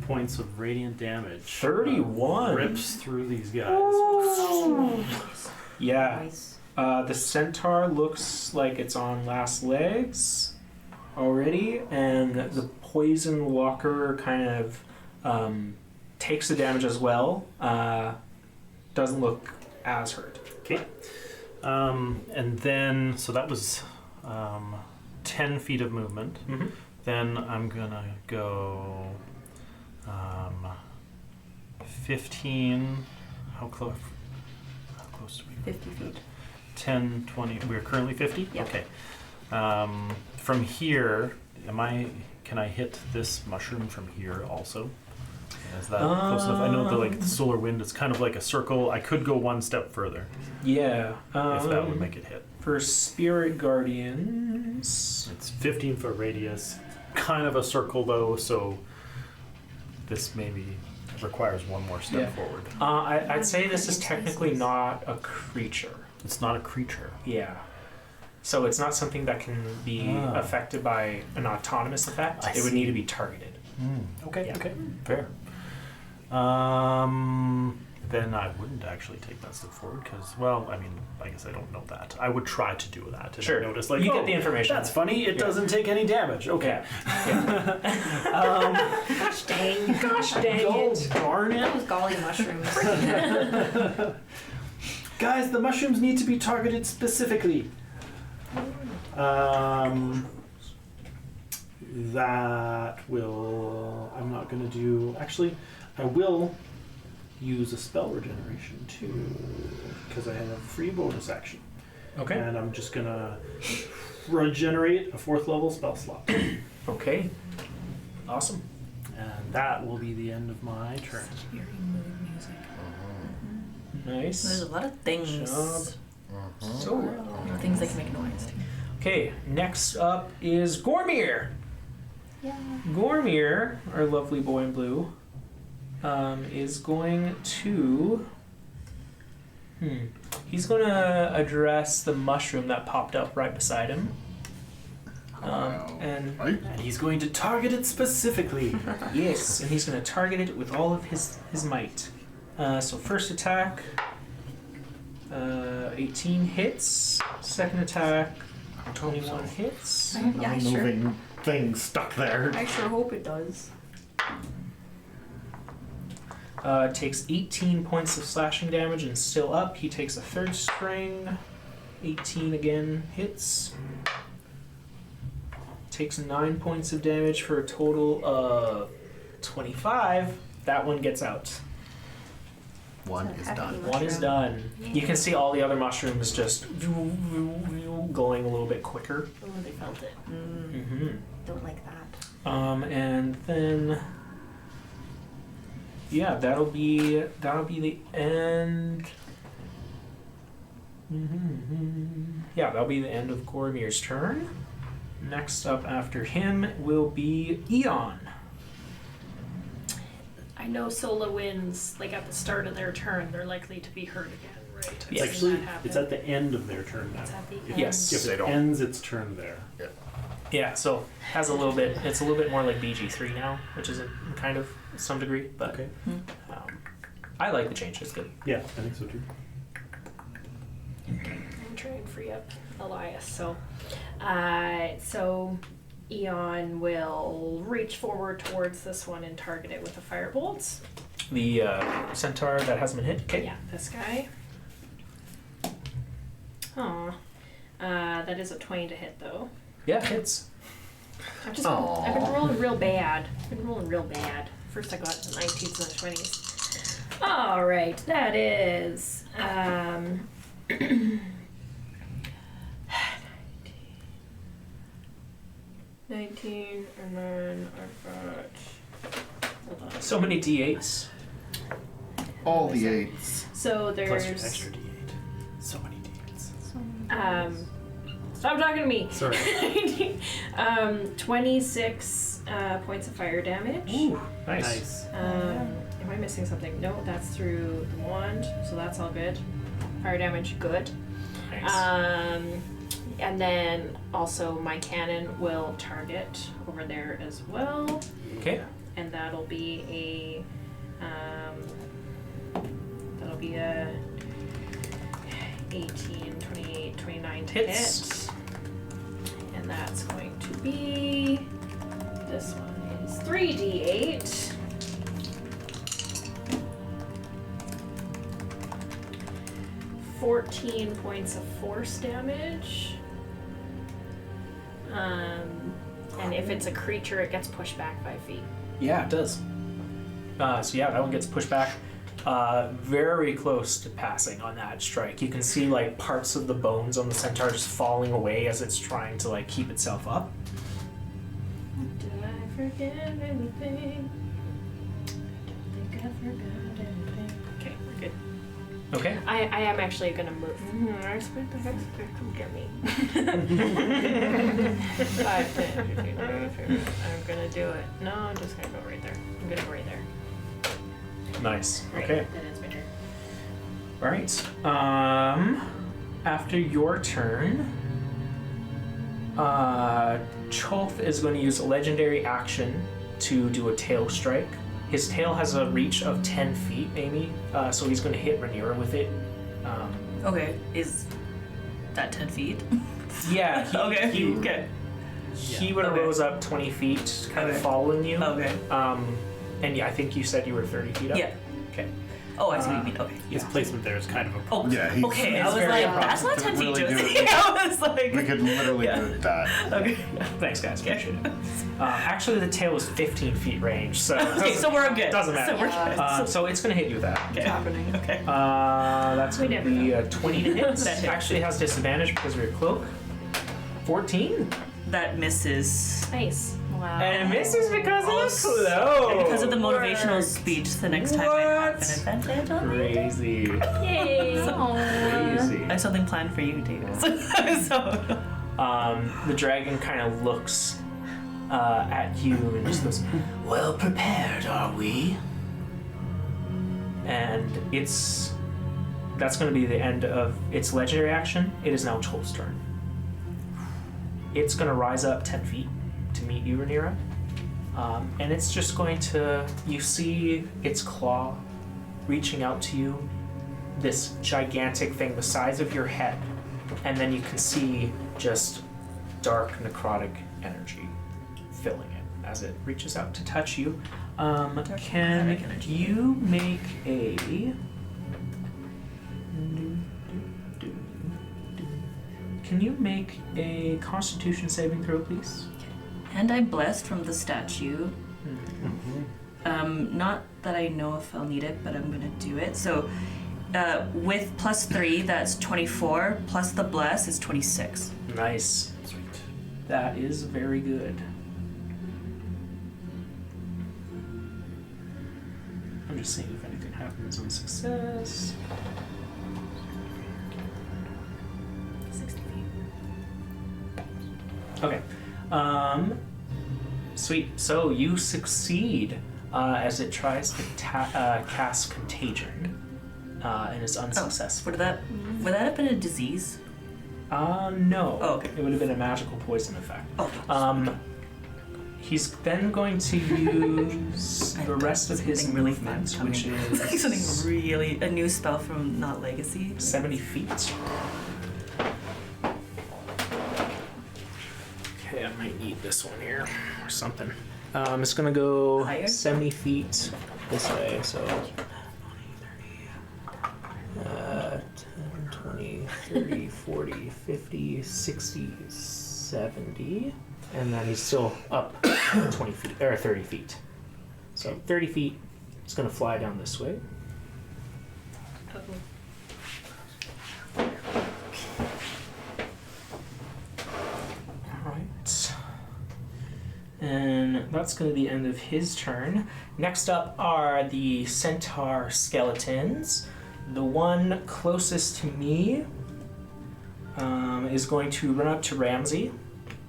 points of radiant damage. 31? Rips through these guys. Yeah. Nice. The centaur looks like it's on last legs already, and the poison walker kind of takes the damage as well. Doesn't look as hurt. Okay. And then, so that was 10 feet of movement. Mm-hmm. Then I'm gonna go 15. How close do we go? 50 feet. 10, 20. We're currently 50? Yep. Okay. From here, can I hit this mushroom from here also? Is that close enough? I know the solar wind is kind of like a circle. I could go one step further Yeah. if that would make it hit. For spirit guardians. It's 15-foot radius, kind of a circle though, so this maybe requires one more step forward. I'd say this is technically not a creature. It's not a creature. Yeah. So it's not something that can be affected by an autonomous effect. I It would see. need to be targeted. Okay, Yeah. okay, fair. Then I wouldn't actually take that step forward because, well, I mean, I guess I don't know that. I would try to do that. And Sure. I notice, like, You oh, get the information. That's funny. It doesn't take any damage. Okay. Gosh dang. Gosh dang Oh, it. darn it. Those golly mushrooms. Guys, the mushrooms need to be targeted specifically. That will... I'm not going to do... Actually, I will use a spell regeneration too, because I have a free bonus action. Okay. And I'm just going to regenerate a 4th level spell slot. Okay. Awesome. And that will be the end of my turn. Silvery Moon music. Nice. There's a lot of things. Job. So, A lot of things that can make noise. okay, next up is Gormir. Gormir, our lovely boy in blue, is going to... He's going to address the mushroom that popped up right beside him. And And he's going to target it specifically. yes, and he's going to target it with all of his might. So first attack, 18 hits. Second attack, 21 hits. Yeah, I sure. Moving thing stuck there. I sure hope it does. takes 18 points of slashing damage and still up. He takes a third string. 18 again hits. Takes 9 points of damage for a total of 25. That one gets out. One is done. One is done. You can see all the other mushrooms just going a little bit quicker. Oh, they felt it. Mm-hmm. Don't like that. And then yeah, that'll be the end. Yeah, that'll be the end of Goromir's turn. Next up after him will be Eon. I know Sola wins, like at the start of their turn, they're likely to be hurt again, right? I've Yes. seen Actually, that happen. it's at the end of their turn now. It's at the If- end. Yes. If They it don't- ends its turn there. Yeah, so has a little bit. It's a little bit more like BG3 now, which is kind of some degree, but Okay. I like the change. It's good. Yeah, I think so too. I'm trying to free up Elias. So Eon will reach forward towards this one and target it with a firebolt. The centaur that hasn't been hit. Okay. Yeah, this guy. Aw. That is a 20 to hit though. Yeah, hits. I've been rolling real bad. First I got 19s and 20s. Alright, that is 19, and then I've got, hold on. So many D8s. All the 8s. So Plus your there's extra D8. So many D8s. stop talking to me. Sorry. 26 points of fire damage. Ooh, nice. Nice. Am I missing something? No, that's through the wand, so that's all good. Fire damage, good. Nice. And then also my cannon will target over there as well, Okay. and that'll be a 18, 28, 29 to Hits. hit. And that's going to be, this one is 3d8. 14 points of force damage. And if it's a creature, it gets pushed back 5 feet. Yeah, it does. So yeah, that one gets pushed back. Very close to passing on that strike. You can see like parts of the bones on the centaur just falling away as it's trying to like keep itself up. Did I forget anything? I don't think I forgot anything. Okay, we're good. Okay. I am actually gonna move. I expect the hex to come get me. 5, 10, 15, 20, 30. I'm gonna do it. No, I'm just gonna go right there. I'm gonna go right there. Nice. Right, Okay. that ends my turn. All right. After your turn, Cholf is going to use a legendary action to do a tail strike. His tail has a reach of 10 feet, maybe, so he's going to hit Rhaenyra with it. Okay, is that 10 feet? Yeah, Okay. He would have Okay. rose up 20 feet, kind of Okay. following you. Okay. And yeah, I think you said you were 30 feet up? Yeah. Okay. Oh, I see what you mean. Okay. His placement there is kind of a Oh, Yeah, he's- okay. I it's was very like, that's not 10 feet, really do Josie. it. I was like, We could literally Yeah. do that. okay. Thanks, guys. Appreciate it. Actually, the tail is 15 feet range, so Okay, so we're good. doesn't matter. So we're good. So it's going to hit you with that. Okay. happening. Okay. That's We going to never be a 20 to hit. That hits. Actually has disadvantage because of your cloak. 14. That misses. Nice. Wow. And it misses because of the Also- cloak. And because of the motivational Worked. speech, the next time I have What? an advantage on it. Crazy. Yay! Crazy. I have something planned for you, too. So. The dragon kind of looks at you and just goes, "Well prepared, are we?" And that's going to be the end of its legendary action. It is now Cholf's turn. It's going to rise up 10 feet to meet you, Rhaenyra. And it's just going to, you see its claw reaching out to you, this gigantic thing the size of your head, and then you can see just dark necrotic energy filling it as it reaches out to touch you. Can kinetic energy. you make a... Can you make a Constitution saving throw, please? And I'm blessed from the statue. Not that I know if I'll need it, but I'm gonna do it. So, with +3, that's 24. Plus the bless is 26. Nice. Sweet. That is very good. I'm just seeing if anything happens on success. 60 feet. Okay. Sweet. So you succeed as it tries to cast Contagion and is unsuccessful. Would that have been a disease? No. Oh, okay. It would have been a magical poison effect. Oh. He's then going to use the rest of his Something really fun movement, coming. which Like is something really a new spell from not Legacy. 70 feet. Okay, I might need this one here or something. It's gonna go Higher? 70 feet this way, so 10, 20, 30, 40, 50, 60, 70. And then he's still up 20 feet, or 30 feet. So 30 feet, it's gonna fly down this way. Alright. And that's gonna be the end of his turn. Next up are the centaur skeletons. The one closest to me is going to run up to Ramsey,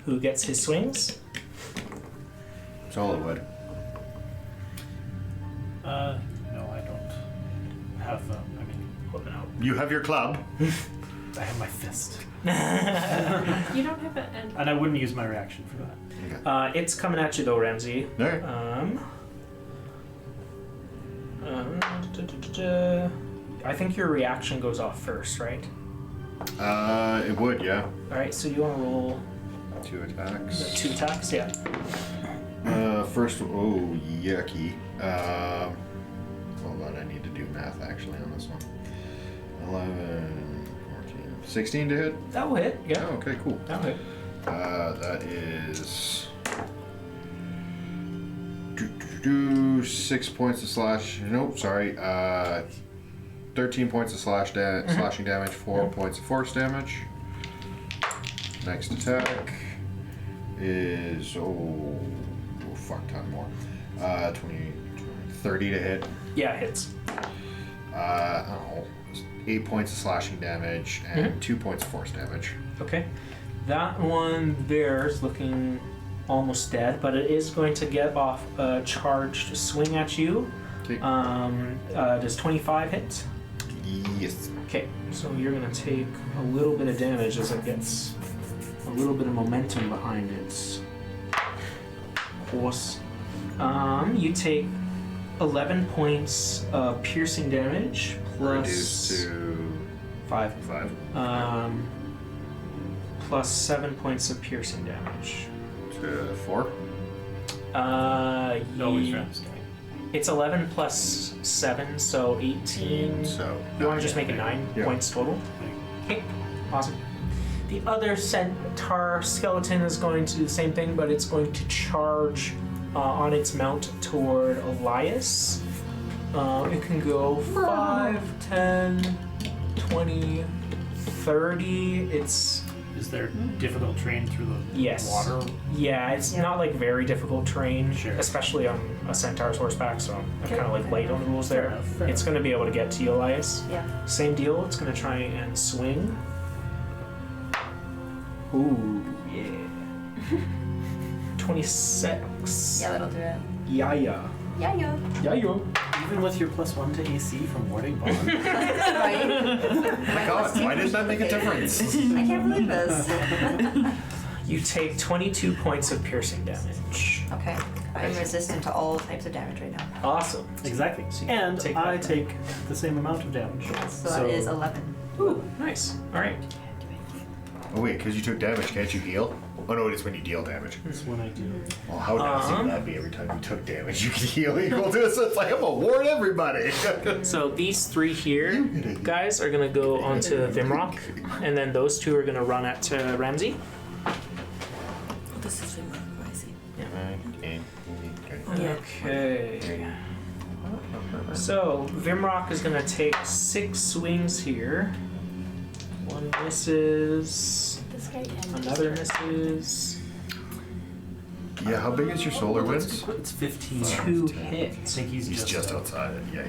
who gets his swings. Solid wood. No, I don't have. Open out. You have your club. I have my fist, You don't have an. and I wouldn't use my reaction for that. It's coming at you though, Ramsey. There. I think your reaction goes off first, right? It would, yeah. Alright, so you want to roll 2 attacks. 2 attacks? Yeah. First, oh, yucky. Hold on, I need to do math actually on this one. 11, 14, 16 to hit? That will hit, yeah. Oh, okay, cool. That will hit. That is 6 points of slash. Nope, sorry. 13 points of slashing damage, 4 points of force damage. Next attack is fuck ton more. 30 to hit. Yeah, it hits. 8 points of slashing damage and 2 points of force damage. Okay. That one there is looking almost dead, but it is going to get off a charged swing at you. Okay. Does 25 hit? Yes. Okay, so you're gonna take a little bit of damage as it gets a little bit of momentum behind its horse. You take 11 points of piercing damage Reduced plus to 5. 5. Plus 7 points of piercing damage. To 4. Always fast. It's 11 plus 7, so 18. So. You want to just make it 9 Yeah. points total? Okay, awesome. The other centaur skeleton is going to do the same thing, but it's going to charge on its mount toward Elias. It can go 5, 10, 20, 30. It's... Is there difficult terrain through the Yes. water? Yeah, it's not like very difficult terrain, Sure. especially on a centaur's horseback, so I'm kind of like light on the rules there. Fair It's going to be able to get to you, Elias. Yeah. Same deal, it's going to try and swing. Ooh, yeah. 26. Yeah, that'll do it. Yeah. Yeah. Even with your +1 to AC from Warding Bond. Right? Oh my god, why did that make a difference? I can't believe this. You take 22 points of piercing damage. Okay. I'm resistant to all types of damage right now. Awesome. Exactly. So you And take I that. take the same amount of damage. So that is 11. Ooh, nice. All right. Oh wait, because you took damage, can't you heal? Oh no, it is when you deal damage. That's when I do. Well, how nasty would that be every time you took damage? You could heal equal to it, so it's like, I'm gonna warn everybody. So these three here, guys, are gonna go onto Vimrock, and then those two are gonna run at Ramsey. Oh, this is Vimrock, I see. Okay. So Vimrock is gonna take 6 swings here. One misses. This guy can. Another misses. Yeah, how big is your solar winds? It's 15. 2 I hits. think he's Just outside it. Yeah.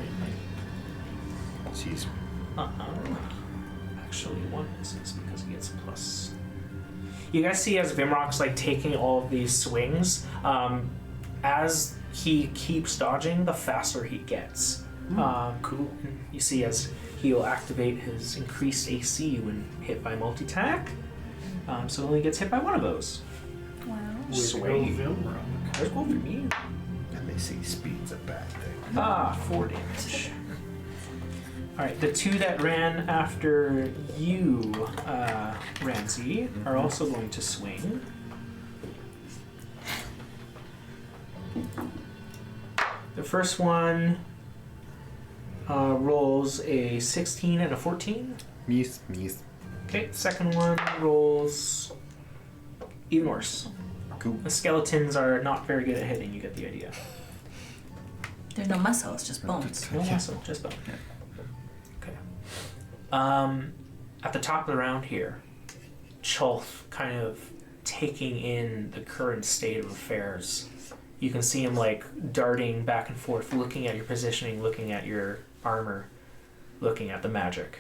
He's Actually, 1 misses because he gets plus. You guys see as Vimrock's like taking all of these swings, as he keeps dodging, the faster he gets. cool. You see as he'll activate his increased AC when hit by multi-attack. So only gets hit by one of those. Wow. Sway. Vimrock. There's one for me. and they say speed's a bad thing. 4 damage. Alright, the 2 that ran after you, Ramsey, are also going to swing. The first one rolls a 16 and a 14. Meese. Okay, second one rolls even worse. Cool. The skeletons are not very good at hitting, you get the idea. There's no muscle, it's just bones. No muscle, just bone. Okay. At the top of the round here, Cholth kind of taking in the current state of affairs. You can see him like darting back and forth, looking at your positioning, looking at your armor, looking at the magic.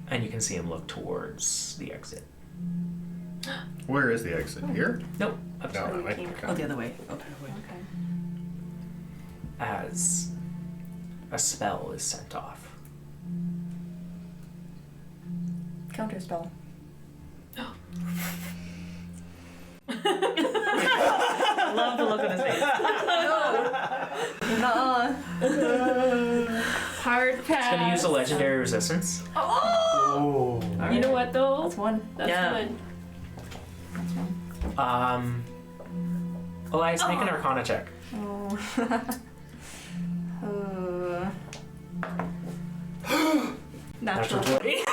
And you can see him look towards the exit. Where is the exit? Here? Nope, up No, top. that way. Oh, the other way. Okay. As a spell is sent off. Counter spell. Love the look on his face. Hard pass. It's gonna use a legendary resistance. Oh. You know what though? That's one. That's Yeah. good. Elias, make an Arcana check. Oh. Natural. 20.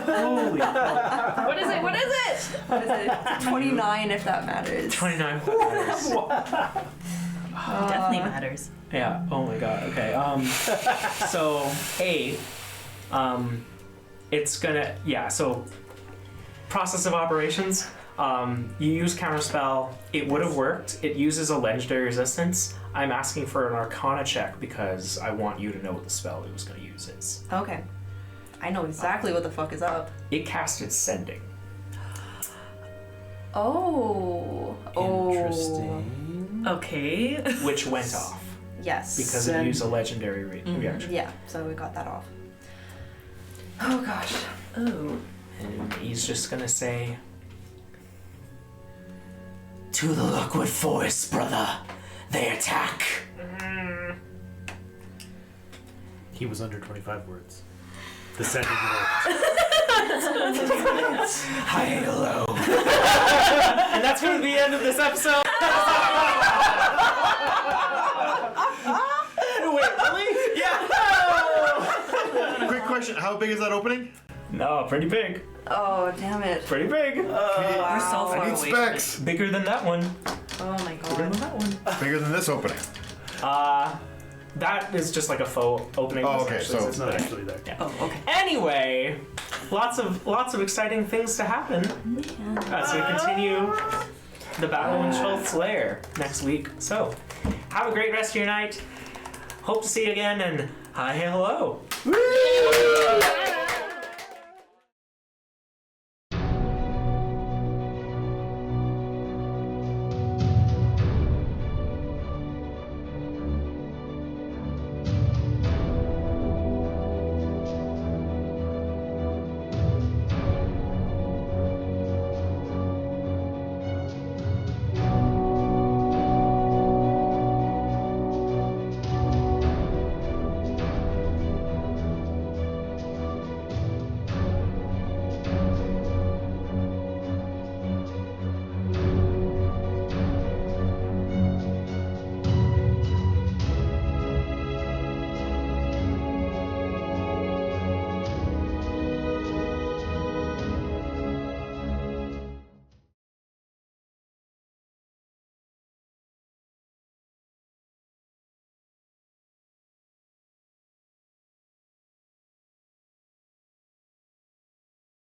Holy fuck. What is it? What is it? What is it? 29 if that matters. 29 matters. Definitely matters. Yeah. Oh my god. Okay. So it's gonna. Yeah. So process of operations. You use counterspell. It would have worked. It uses a legendary resistance. I'm asking for an Arcana check because I want you to know what the spell it was going to use is. Okay. I know exactly what the fuck is up. It casted Sending. Oh. Interesting. Okay. Which went off Yes. because it used a legendary reaction. Yeah, so we got that off. Oh gosh. Oh. And he's just gonna say, "To the Lockwood Forest, brother. They attack." He was under 25 words. The sending worked. Hi, hello. And that's gonna be the end of this episode. Wait, really? Yeah. Quick question: how big is that opening? No, pretty big. Oh, damn it. Pretty big. We're so far I need away. specs. Bigger than that one. Oh my Bigger than god. that one. Bigger than this opening. That is just like a faux opening. Oh, okay, so It's not actually there. Oh, okay. Anyway, lots of exciting things to happen as we continue the battle in Cholth's Lair next week. So, have a great rest of your night. Hope to see you again, and hi, hello.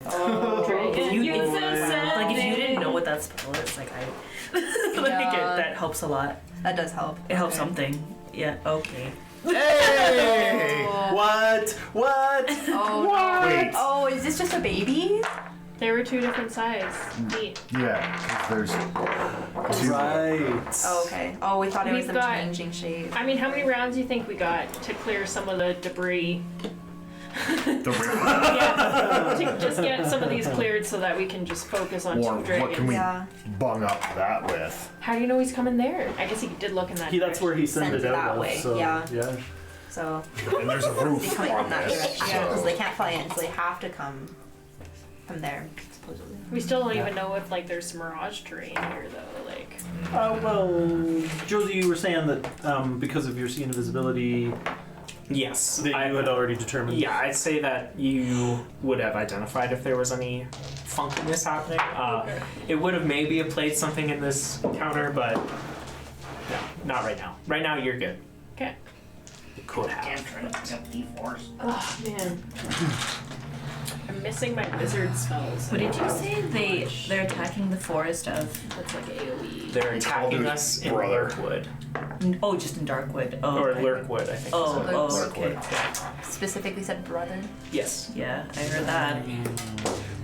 If you, It's so sad. like if you didn't know what that spell is, like that helps a lot. That does help. It helps Okay. something. Yeah. Okay. Hey! What? Oh no. Wait. Oh, is this just a baby? They were 2 different sizes. Neat. Yeah, 'cause there's 2. Right. Oh, okay. Oh, we thought it was We've them got- changing shape. I mean, how many rounds do you think we got to clear some of the debris? The real Yeah, to just get some of these cleared so that we can just focus on Or 2 dragons. what can we Yeah. bung up that with? How do you know he's coming there? I guess he did look in that That's where he sent Sent it it out that of, way, so, yeah. yeah. So And there's a roof they coming on from that this. direction because So. they can't fly in, so they have to come from there, supposedly. We still don't even know if like there's some mirage terrain here though. Like Well, Josie, you were saying that because of your sea invisibility, Yes. that you had already determined. Yeah, I'd say that you would have identified if there was any funkiness happening. It would have maybe played something in this counter, but no, not right now. Right now, you're good. okay. It could have. Oh man. I'm missing my wizard spells. What did you say? They're attacking the forest of. That's like AoE. They're attacking his us in brother. Lurkwood. Oh, just in Darkwood. Oh, Or okay. Lurkwood, I think. Oh, is it. oh, Lurkwood. okay. Specifically said brother. Yes. Yeah, I heard that.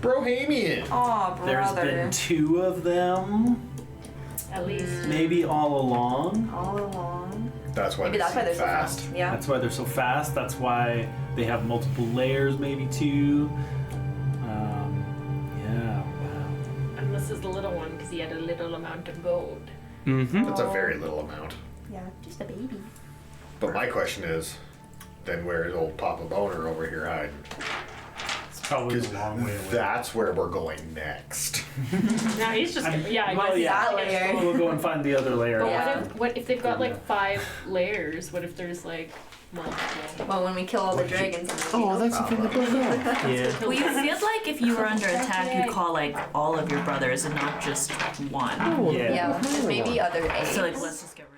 Brohamian! Oh, There's brother. been 2 of them, At least. maybe all along. All along. That's why Maybe that's why they're so fast. fast. Yeah. That's why they're so fast. That's why they have multiple layers, maybe too. Yeah. Wow. And this is the little one because he had a little amount of gold. Mm-hmm. That's a very little amount. Yeah, just a baby. But my question is, then where is old Papa Boner over here hiding? It's probably Because a long way away. that's where we're going next. No, he's just yeah. Well, he's- yeah. That layer. We'll go and find the other layer. But Yeah. what if they've got like 5 layers? What if there's like multiple? Well, when we kill all the dragons, then Oh, no that's problem. the thing that Yeah. Well, you feel like if you were under attack, you'd call like all of your brothers and not just one. Yeah. Yeah, there's maybe other eggs. So like, let's just get rid